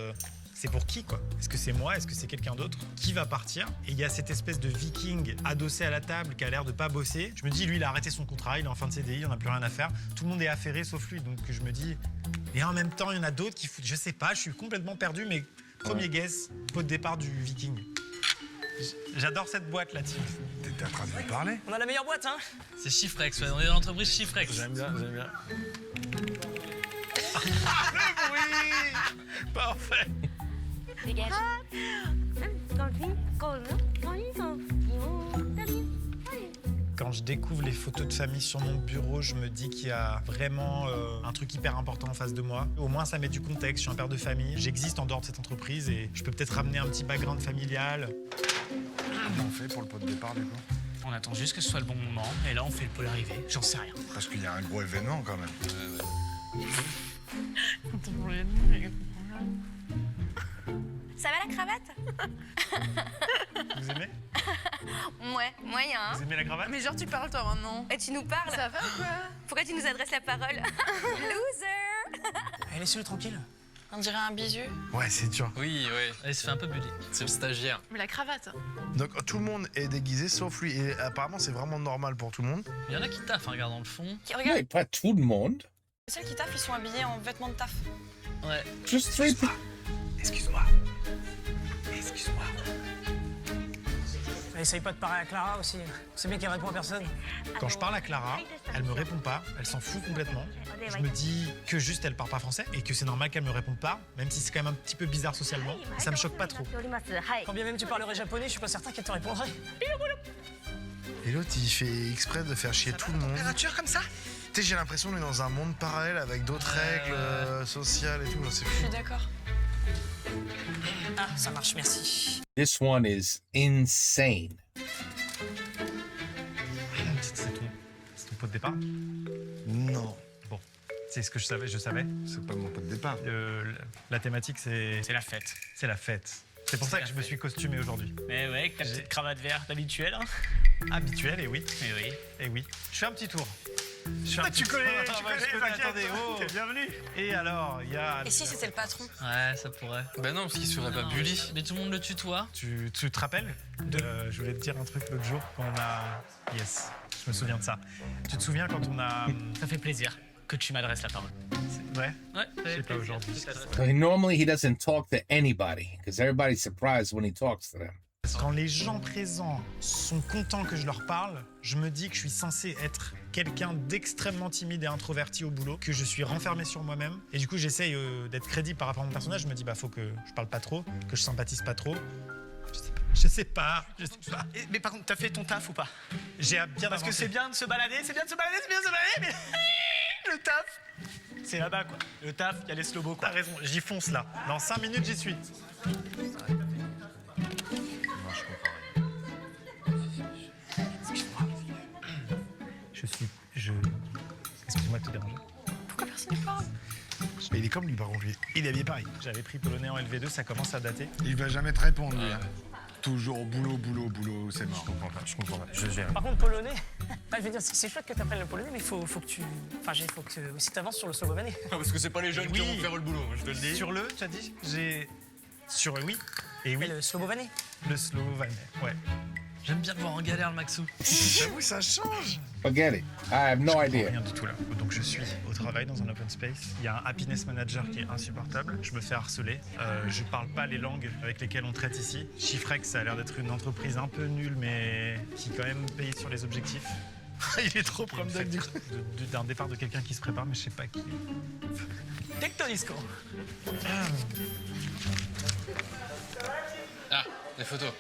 c'est pour qui, quoi? Est-ce que c'est moi? Est-ce que c'est quelqu'un d'autre? Qui va partir? Et il y a cette espèce de viking adossé à la table qui a l'air de pas bosser. Je me dis, lui, il a arrêté son contrat, il est en fin de CDI, on n'a plus rien à faire. Tout le monde est affairé sauf lui. Donc je me dis... Et en même temps, il y en a d'autres qui foutent... Je sais pas, je suis complètement perdu, mais premier guess, pot de départ du viking. J'adore cette boîte, là, Tim. T'étais en train de me parler? On a la meilleure boîte, hein? C'est Chiffrex, ouais. On est dans l'entreprise Chiffrex. J'aime bien. Le bruit! Parfait! Quand je découvre les photos de famille sur mon bureau, je me dis qu'il y a vraiment un truc hyper important en face de moi. Au moins, ça met du contexte. Je suis un père de famille. J'existe en dehors de cette entreprise et je peux peut-être ramener un petit background familial. Comment on fait pour le pot de départ, du coup? On attend juste que ce soit le bon moment, et là on fait le pot d'arrivée. J'en sais rien. Parce qu'il y a un gros événement, quand même. Ça va la cravate? Vous aimez? Ouais, moyen. Vous aimez la cravate? Mais genre tu parles toi maintenant. Et tu nous parles? Ça va ou quoi? Pourquoi tu nous adresses la parole? Loser! Allez, laissez-le tranquille. On dirait un bisu. Ouais, c'est dur. Oui, oui. Il se fait un peu bully. C'est le stagiaire. Mais la cravate. Donc tout le monde est déguisé sauf lui. Et apparemment, c'est vraiment normal pour tout le monde. Il y en a qui taffent, hein, regarde dans le fond. Regarde, Ouais, pas tout le monde. ceux qui taffent, ils sont habillés en vêtements de taf. Ouais. Just three people. Excuse-moi. Essaye pas de parler à Clara aussi. C'est bien qu'elle répond à personne. Quand je parle à Clara, elle me répond pas, elle s'en fout complètement. Je me dis que juste elle parle pas français et que c'est normal qu'elle me réponde pas, même si c'est quand même un petit peu bizarre socialement. Ça me choque pas trop. Quand bien même tu parlerais japonais, je suis pas certain qu'elle te répondrait. Et l'autre, il fait exprès de faire chier tout le monde. Température comme ça? Tu sais, j'ai l'impression qu'on est dans un monde parallèle avec d'autres règles sociales et tout. C'est Je fou. suis d'accord. Ah, ça marche, merci. This one is insane. C'est ton pot de départ? Non. Bon, c'est ce que je savais. C'est pas mon pot de départ. La thématique, c'est C'est la fête. c'est la fête. C'est pour ça que je me suis costumé aujourd'hui. Mais ouais, avec ta petite cravate verte habituelle. Hein. Habituel, et oui. Mais oui. Et oui. Je fais un petit tour. Je fais un Tu petit connais, tour. tu Ah, ouais, connais, je connais, t'inquiète. attendez, oh. T'es bienvenu. Et alors, il y a... Et si c'était le patron? Ouais, ça pourrait. Ben non, parce qu'il se ferait pas bully. Mais tout le monde le tutoie. Tu te rappelles je voulais te dire un truc l'autre jour quand on a... Yes, je me souviens de ça. Tu te souviens quand on a... Ça fait plaisir que tu m'adresses la parole. Ouais. Ouais, Je sais pas aujourd'hui. So normally he doesn't talk to anybody because everybody's surprised when he talks to them. Quand les gens présents sont contents que je leur parle, je me dis que je suis censé être quelqu'un d'extrêmement timide et introverti au boulot, que je suis renfermé sur moi-même. Et du coup, j'essaye d'être crédible par rapport à mon personnage. Je me dis, bah, faut que je parle pas trop, que je sympathise pas trop. Je sais pas. Mais par contre, t'as fait ton taf ou pas? J'ai bien Parce que avancé. c'est bien de se balader, c'est bien de se balader, mais le taf, c'est là-bas quoi. Le taf, il y a les slobos quoi. T'as raison, j'y fonce là. Dans 5 minutes, j'y suis. Excuse-moi de te déranger. Pourquoi personne ne parle? Mais il est comme lui, par contre. Il est habillé pareil. J'avais pris polonais en LV2, ça commence à dater. Il va jamais te répondre, lui. Hein. Toujours boulot, c'est mort. Je comprends pas. Je gère. Par contre, polonais, je veux dire, c'est chouette que tu apprennes le polonais, mais faut que tu. Enfin, faut que aussi tu avances sur le slobovanais. Parce que c'est pas les jeunes qui vont faire le boulot, je te le dis. Sur le, tu as dit j'ai. Sur le oui. Et oui. Le slobovanais. Le slobovanais, ouais. J'aime bien le voir en galère, le Maxou. J'avoue, ça change. Forget it. I have no idea. Rien du tout là. Donc je suis au travail dans un open space. Il y a un happiness manager qui est insupportable. Je me fais harceler. Je parle pas les langues avec lesquelles on traite ici. Chiffrex, ça a l'air d'être une entreprise un peu nulle, mais qui quand même paye sur les objectifs. Il est trop promenade du coup. D'un départ de quelqu'un qui se prépare, mais je sais pas qui. Tectonisco. Ah, les photos.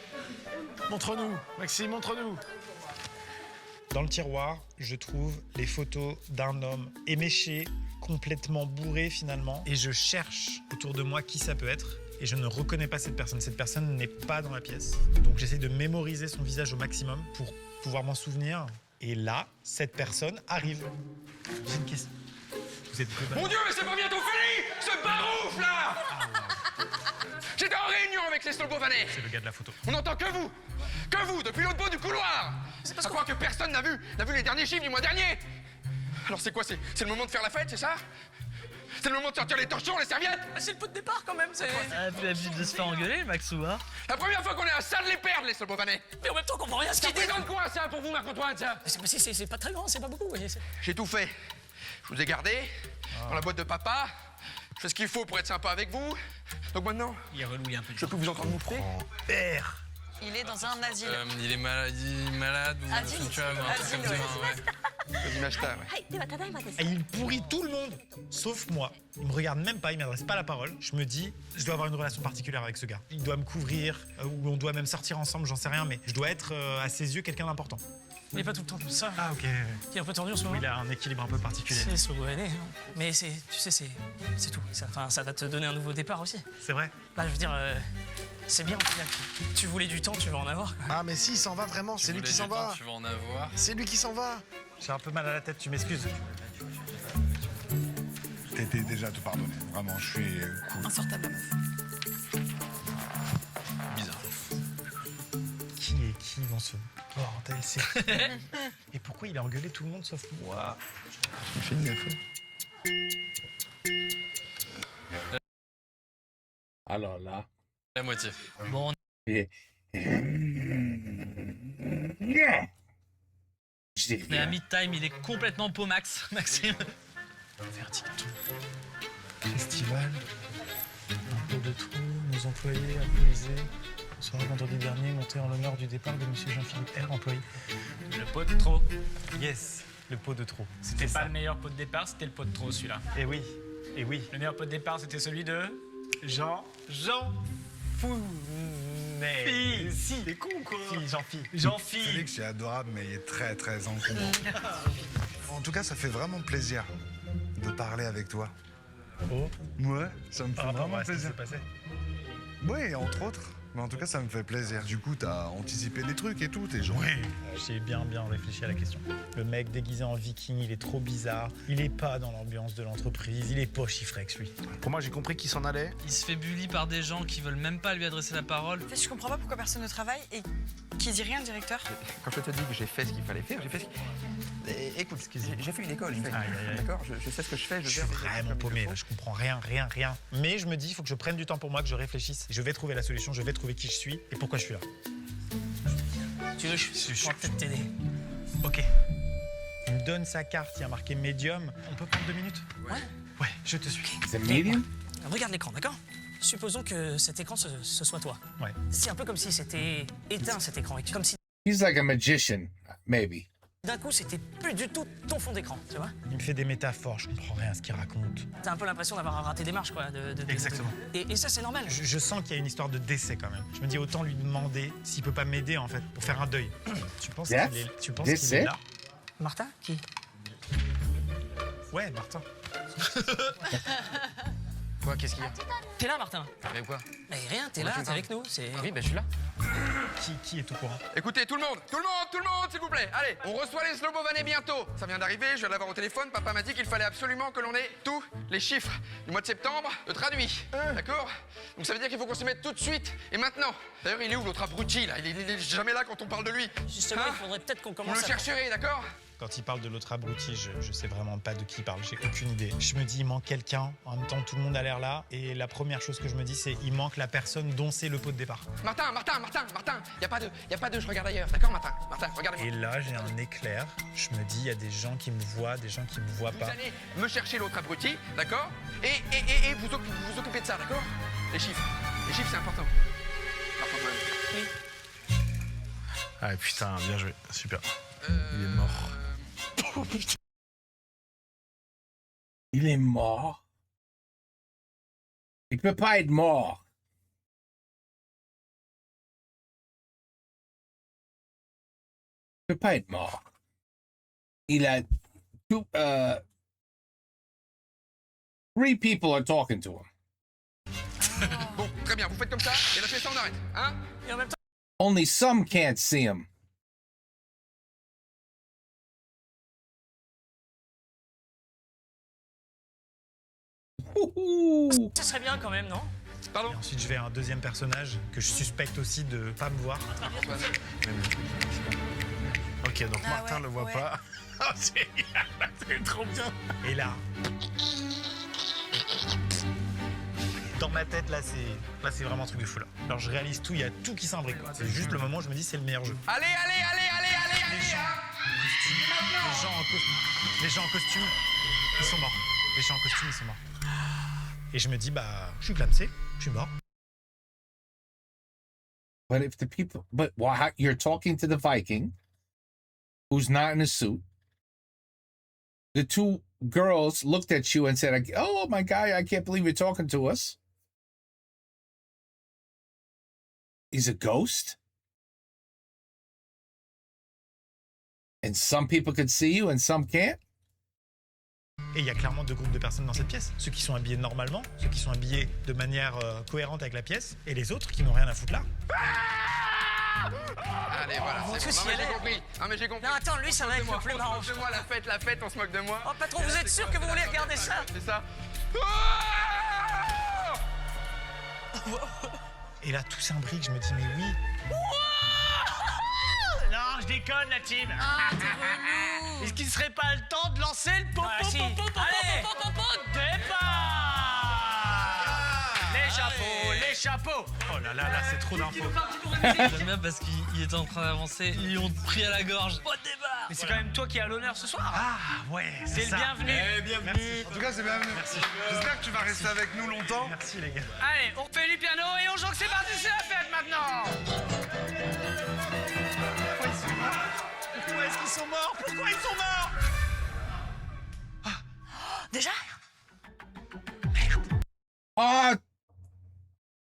Montre-nous, Maxime, montre-nous. Dans le tiroir, je trouve les photos d'un homme éméché, complètement bourré finalement. Et je cherche autour de moi qui ça peut être. Et je ne reconnais pas cette personne. Cette personne n'est pas dans la pièce. Donc j'essaie de mémoriser son visage au maximum pour pouvoir m'en souvenir. Et là, cette personne arrive. J'ai une question. Vous êtes préparés? Mon Dieu, mais c'est pas bientôt fini, ce barouf là! J'étais en réunion avec les Slobovanais. C'est le gars de la photo. On n'entend que vous, depuis l'autre bout du couloir. C'est parce que personne n'a vu les derniers chiffres du mois dernier. Alors c'est quoi, c'est le moment de faire la fête, c'est ça? C'est le moment de sortir les torchons, les serviettes? C'est le pot de départ quand même, c'est. Ah, puis l'habitude de se faire engueuler, Maxou, hein. La première fois qu'on est à ça de les perdre, les Slobovanais. Mais en même temps, on comprend rien à ce Ça qu'il dit. représente quoi ça pour vous, Marc-Antoine, ça? C'est pas très grand, c'est pas beaucoup. J'ai tout fait. Je vous ai gardé dans la boîte de papa. Je fais ce qu'il faut pour être sympa avec vous. Donc maintenant, il est reloué un peu. Je peux vous entendre moufter. Père. Il est dans un asile. Il est malade ou Asile. tu vois, un truc comme ça, ouais. Et il pourrit tout le monde, sauf moi. Il me regarde même pas, il m'adresse pas la parole. Je me dis, je dois avoir une relation particulière avec ce gars. Il doit me couvrir, ou on doit même sortir ensemble, j'en sais rien, mais je dois être à ses yeux quelqu'un d'important. Il est pas tout le temps comme ça. Ah ok. Il est un peu tordu en ce moment. Il a un équilibre un peu particulier. C'est slobovanais, mais tu sais, c'est tout. Ça va te donner un nouveau départ aussi. C'est vrai. Bah, je veux dire, c'est bien au final. Tu voulais du temps, tu vas en avoir. Quoi. Ah mais si, il s'en va vraiment, c'est lui qui s'en va. Tu vas en avoir. C'est lui qui s'en va. J'ai un peu mal à la tête, tu m'excuses. T'étais déjà tout pardonné. Vraiment, je suis cool. Insortable la meuf. Bizarre. Qui est qui dans ce bordel? C'est Et pourquoi il a engueulé tout le monde sauf moi? Je fais une gaffe. Alors là. La moitié. Bon. Yeah. On est à mid-time, il est complètement Pomax, Maxime. Verdict. Festival. Un peu de trou, nos employés applaudissaient. Soirée vendredi dernier, montée en l'honneur du départ de monsieur Jean-Philippe R, employé. Le pot de trop. Yes, le pot de trop. C'était pas le meilleur pot de départ, c'était le pot de trop celui-là. Et oui, et oui. Le meilleur pot de départ, c'était celui de Jean Founet. Si, t'es con quoi. Si, Jean-Phi. Jean-Phi. Félix, c'est adorable, mais il est très très encombrant. En tout cas, ça fait vraiment plaisir de parler avec toi. Oh. Ouais, ça me fait vraiment plaisir. Passé. Oui, entre autres. Mais en tout cas, ça me fait plaisir. Du coup, t'as anticipé des trucs et tout, t'es gentil. Oui. J'ai bien réfléchi à la question. Le mec déguisé en viking, il est trop bizarre. Il est pas dans l'ambiance de l'entreprise. Il est pas chiffrex, lui. Pour moi, j'ai compris qu'il s'en allait. Il se fait bully par des gens qui veulent même pas lui adresser la parole. En fait, je comprends pas pourquoi personne ne travaille et qui dit rien, le directeur. Quand je te dis que j'ai fait ce qu'il fallait faire, j'ai fait ce qu'il... Écoute, j'ai fait une école, d'accord, je sais ce que je fais. Je suis vraiment paumé, là. Je comprends rien. Mais je me dis, il faut que je prenne du temps pour moi, que je réfléchisse. Je vais trouver la solution, je vais trouver qui je suis et pourquoi je suis là. Tu veux, je pourrais peut-être t'aider. Ok. Il me donne sa carte, il y a marqué médium. On peut prendre 2 minutes? Ouais, je te suis. C'est medium? Regarde l'écran, d'accord? Supposons que cet écran, ce soit toi. Ouais. C'est un peu comme si c'était éteint, cet écran. Comme si, He's like a magician, maybe. d'un coup, c'était plus du tout ton fond d'écran, tu vois? Il me fait des métaphores, je comprends rien à ce qu'il raconte. T'as un peu l'impression d'avoir raté des marches, quoi. Exactement. Et ça, c'est normal. Je sens qu'il y a une histoire de décès quand même. Je me dis autant lui demander s'il peut pas m'aider en fait pour faire un deuil. Tu penses qu'il est là? Martha? Qui? Ouais, Martin. Quoi, qu'est-ce qu'il y a? T'es là, Martin? Mais quoi? Mais rien, t'es là, t'es avec nous. Oui, ben je suis là. Qui est au courant? Écoutez, tout le monde, s'il vous plaît. Allez, on reçoit les Slobovanés bientôt. Ça vient d'arriver, je viens de l'avoir au téléphone. Papa m'a dit qu'il fallait absolument que l'on ait tous les chiffres du mois de septembre traduits. D'accord? Donc ça veut dire qu'il faut qu'on s'y mette tout de suite et maintenant. D'ailleurs, il est où l'autre abruti là? Il est jamais là quand on parle de lui. Justement, il faudrait peut-être qu'on Vous commence le chercherez, d'accord? Quand il parle de l'autre abruti, je sais vraiment pas de qui il parle, j'ai aucune idée. Je me dis, il manque quelqu'un, en même temps tout le monde a l'air là, et la première chose que je me dis, c'est il manque la personne dont c'est le pot de départ. Martin, y a pas de, je regarde ailleurs, d'accord Martin, regardez-moi. Et là, j'ai un éclair, je me dis, il y a des gens qui me voient, des gens qui me voient Vous pas. allez me chercher l'autre abruti, d'accord? Et vous occupez de ça, d'accord? Les chiffres, c'est important. Oui. Ah putain, bien joué, super. Il est mort. Oh, putain. Il est mort. Il peut pas être mort. Il peut pas être mort. Il a two, 3 people are talking to him. Bon, très bien, vous faites comme ça, et la ça on arrête, hein? Et en même temps... Only some can't see him. Ça serait bien quand même, non? Pardon? Et ensuite, je vais à un deuxième personnage que je suspecte aussi de pas me voir. Ok, donc Martin le voit pas. Oh, c'est trop bien. Et là, dans ma tête, là, c'est vraiment un truc de fou, là. Alors, je réalise tout, il y a tout qui s'imbrique, quoi. C'est juste le moment où je me dis, c'est le meilleur jeu. Allez, Les gens en costume, ils sont morts. Les gens en costume, ils sont morts. Et je me dis, bah, je suis clamsé, je suis mort. But if the people, but why you're talking to the Viking, who's not in a suit. The 2 girls looked at you and said, "Oh my God, I can't believe you're talking to us." He's a ghost. And some people could see you and some can't. Et il y a clairement 2 groupes de personnes dans cette pièce. Ceux qui sont habillés normalement, ceux qui sont habillés de manière cohérente avec la pièce, et les autres qui n'ont rien à foutre là. Allez, voilà, c'est bon. J'ai compris. Ah, mais j'ai compris. Non, attends, lui, ça va être le plus marrant. On se moque de moi, la fête, on se moque de moi. Oh, patron, vous êtes sûr que vous voulez regarder ça? C'est ça. Et là, tout s'imbrique, je me dis, mais oui. Non, je déconne, la team. Ah, t'es relou. Est-ce qu'il serait pas le temps de lancer le pot? Si. Allez, départ. Les chapeaux. Oh là là, c'est trop d'infos. J'aime bien parce qu'il était en train d'avancer, ils l'ont pris à la gorge. Pot de départ. Mais c'est quand même toi qui as l'honneur ce soir. Ah ouais, c'est le bienvenu. Bienvenue. Merci. En tout cas, c'est bienvenu. Merci. J'espère que tu vas rester avec nous longtemps. Merci les gars. Allez, on refait du piano et on joue que c'est parti, c'est la fête maintenant. Pourquoi est-ce qu'ils sont morts? Pourquoi ils sont morts? Déjà? Ah,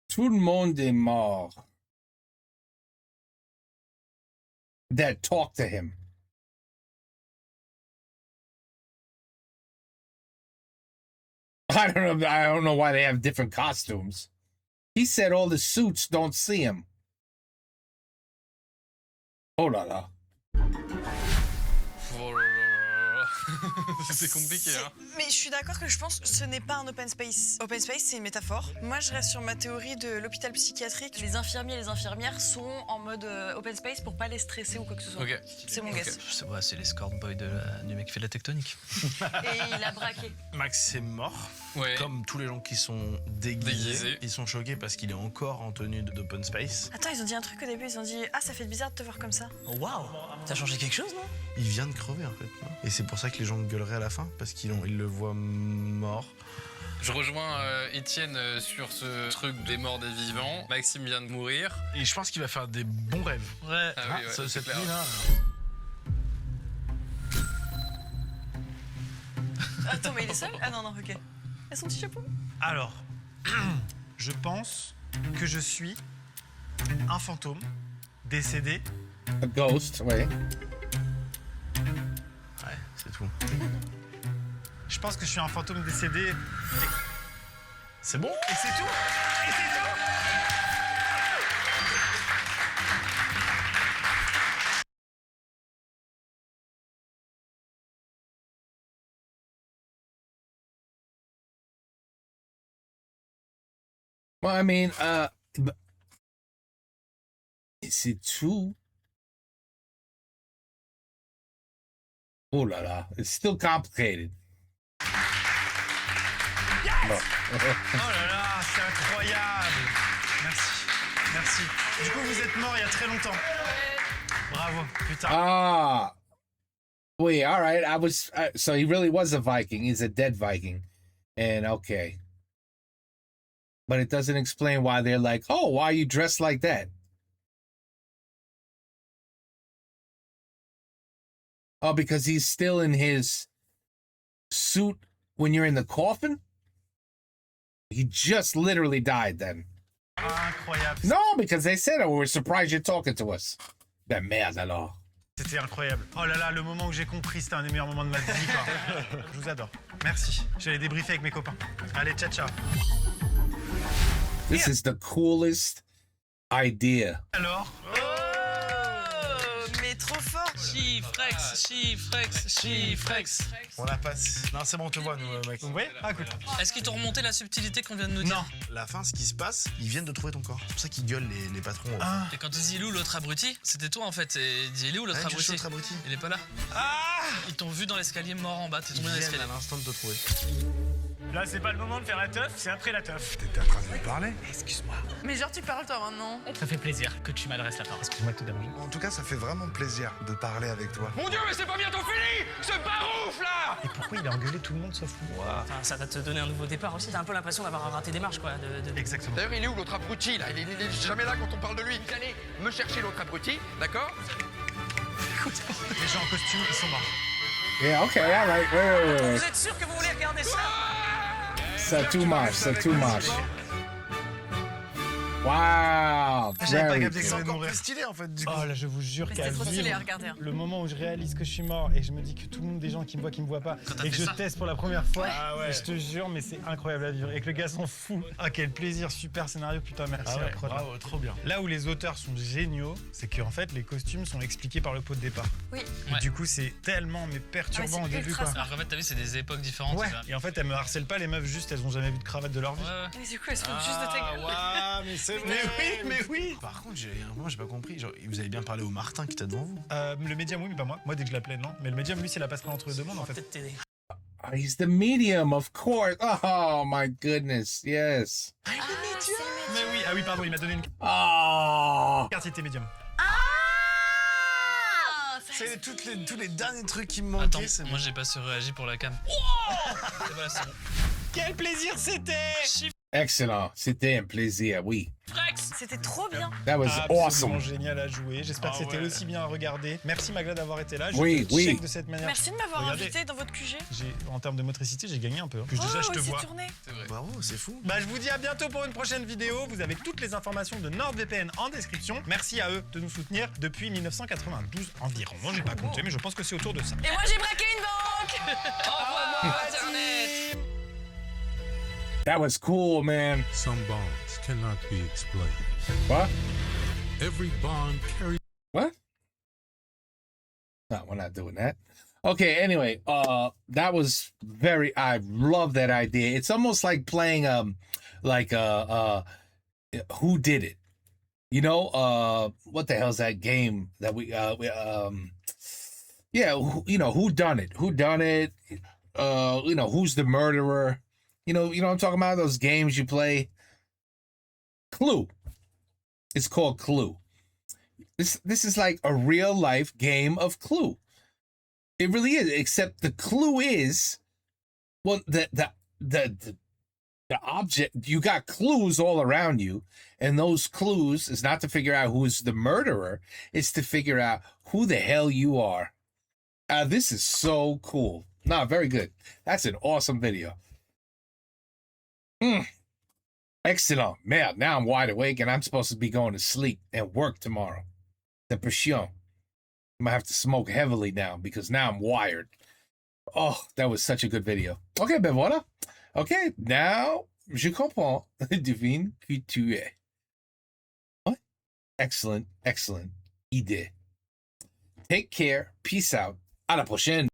tout le monde est mort. That talked to him. I don't know why they have different costumes. He said all the suits don't see him. Oh là là. Oh là là. C'est compliqué, hein. Mais je suis d'accord que je pense que ce n'est pas un open space. Open space, c'est une métaphore. Moi, je reste sur ma théorie de l'hôpital psychiatrique. Les infirmiers et les infirmières sont en mode open space pour pas les stresser ou quoi que ce soit. Ok. C'est mon guess. Je sais pas, c'est l'escort boy du mec qui fait la tectonique. Et il a braqué. Max est mort. Ouais. Comme tous les gens qui sont déguisés. Ils sont choqués parce qu'il est encore en tenue d'open space. Attends, ils ont dit un truc au début. Ils ont dit ah, ça fait bizarre de te voir comme ça. Oh, waouh. T'as changé quelque chose, non? Il vient de crever en fait. Non, et c'est pour ça que les gens gueuleraient à la fin parce qu'ils le voient mort. Je rejoins Étienne sur ce truc des morts des vivants. Maxime vient de mourir. Et je pense qu'il va faire des bons rêves. Ouais. Ah oui, ouais, c'est cette clair. nuit-là. Attends, mais il est seul? Ah non, non, ok. Et son petit chapeau? Alors, je pense que je suis un fantôme décédé. A ghost, ouais. Ouais, c'est tout. Je pense que je suis un fantôme décédé. C'est bon? Et c'est tout. Et c'est tout. Well, I mean, c'est tout. Oh là là, it's still complicated. Yes! Oh là là, c'est incroyable. Merci, merci. Du coup, vous êtes mort il y a très longtemps. Bravo, putain. Ah, wait, all right. I was so he really was a Viking. He's a dead Viking, and okay, but it doesn't explain why they're like, oh, why are you dressed like that? Oh, because he's still in his suit when you're in the coffin? He just literally died then. Incroyable. No, because they said, oh, we're surprised you're talking to us. Ben merde alors. C'était incroyable. Oh là là, le moment où j'ai compris, c'était un des meilleurs moments de ma vie. Quoi. Je vous adore. Merci. J'allais débriefer avec mes copains. Allez, ciao, ciao. This is the coolest idea. Alors? Mais trop fort. Chiffrex. On la passe. Non, c'est bon, on te voit, nous, mec. Vous voyez? Ah, cool. Est-ce qu'ils t'ont remonté la subtilité qu'on vient de nous dire? Non. La fin, ce qui se passe, ils viennent de trouver ton corps. C'est pour ça qu'ils gueulent, les patrons. Et quand tu dis il est où l'autre abruti, c'était toi en fait. Et il dit il est où l'autre abruti? Il est pas là. Ils t'ont vu dans l'escalier mort en bas, t'es tombé dans l'escalier. À l'instant de te trouver. Là, c'est pas le moment de faire la teuf, c'est après la teuf. T'étais en train de lui parler? Excuse-moi. Mais genre, tu parles toi maintenant. Ça fait plaisir que tu m'adresses la parole. Excuse-moi de te déranger. En tout cas, ça fait vraiment plaisir de parler avec toi. Mon Dieu, mais c'est pas bientôt fini! Ce barouf là! Et pourquoi il a engueulé tout le monde sauf moi? Enfin, ça va te donner un nouveau départ aussi. T'as un peu l'impression d'avoir raté des marches, quoi. Exactement. D'ailleurs, il est où l'autre abruti là? Il est jamais là quand on parle de lui. Allez, me chercher l'autre abruti, d'accord? Écoute, les gens en costume, ils sont morts. Yeah, okay, all right. Wait. Vous êtes sûr que vous voulez regarder ça? C'est too much. Wow. J'avais pas Very capté que ça allait encore mourir. plus stylé, en fait, du coup. Oh là, je vous jure qu'à C'était trop stylé à vivre regarder. le moment où je réalise que je suis mort et je me dis que tout le monde, des gens qui me voient pas, t'as et que fait je ça. teste pour la première fois, Ah ouais. et je te jure, mais c'est incroyable à vivre. Et que le gars s'en fout. Ah, quel plaisir, super scénario, putain, merci Ah à la ouais, prod. bravo, trop bien. Là où les auteurs sont géniaux, c'est qu'en fait, les costumes sont expliqués par le pot de départ. Oui. Et Ouais. du coup, c'est tellement perturbant Ah, au c'est début, ultra quoi. smart. Alors qu'en fait, t'as vu, c'est des époques différentes. Ouais, c'est ça. et en fait, elles me harcèlent pas, les meufs, juste elles ont jamais vu de cravate de leur vie. Ouais. Mais du coup, elles se foutent juste de ta gueule. Ah, mais c'est vrai. Mais oui. Par contre, j'ai un moment, j'ai pas compris. Genre, vous avez bien parlé au Martin qui était devant vous. Le médium, oui, mais pas moi. Moi, dès que je l'appelais, non. Mais le médium, lui, c'est la passerelle entre les deux mondes, en fait. Peut-être t'aider. Oh, he's the medium, of course. Oh my goodness, yes. Mais oui, ah oui, pardon, il m'a donné une Oh. carte, il était médium. C'est tous les derniers trucs qui me Attends, manquaient. c'est moi j'ai pas surréagi pour la cam. Et voilà, c'est bon. Quel plaisir c'était! Excellent. C'était un plaisir, oui. C'était trop bien. That was Absolument awesome. génial à jouer. J'espère que c'était aussi bien à regarder. Merci Magla d'avoir été là. Je Oui, te oui. check de cette manière. Merci de m'avoir Regardez, invité dans votre QG. En termes de motricité, j'ai gagné un peu. Puis Oh, déjà, je te c'est vois. tourné. C'est vrai. Bravo, c'est fou. Bah, je vous dis à bientôt pour une prochaine vidéo. Vous avez toutes les informations de NordVPN en description. Merci à eux de nous soutenir depuis 1992 environ. Moi, j'ai pas compté, mais je pense que c'est autour de ça. Et moi, j'ai braqué une banque. Au revoir, Internet. That was cool, man. Some bonds cannot be explained. What? Every bond carries. What? No, we're not doing that. Okay, anyway, that was I love that idea. It's almost like playing who did it? You know, what the hell's that game that who done it? Who done it? Who's the murderer? You know what I'm talking about? Those games you play. Clue. It's called Clue. This is like a real life game of Clue. It really is, except the clue is, well, the object, you got clues all around you, and those clues is not to figure out who's the murderer, it's to figure out who the hell you are. This is so cool. No, very good. That's an awesome video. Excellent. Man, now I'm wide awake and I'm supposed to be going to sleep and work tomorrow. Depression. I'm gonna have to smoke heavily now because now I'm wired. Oh, that was such a good video. Okay, ben voilà. Okay, now je comprends. Devine qui tu es. What? Excellent idée. Take care. Peace out. À la prochaine.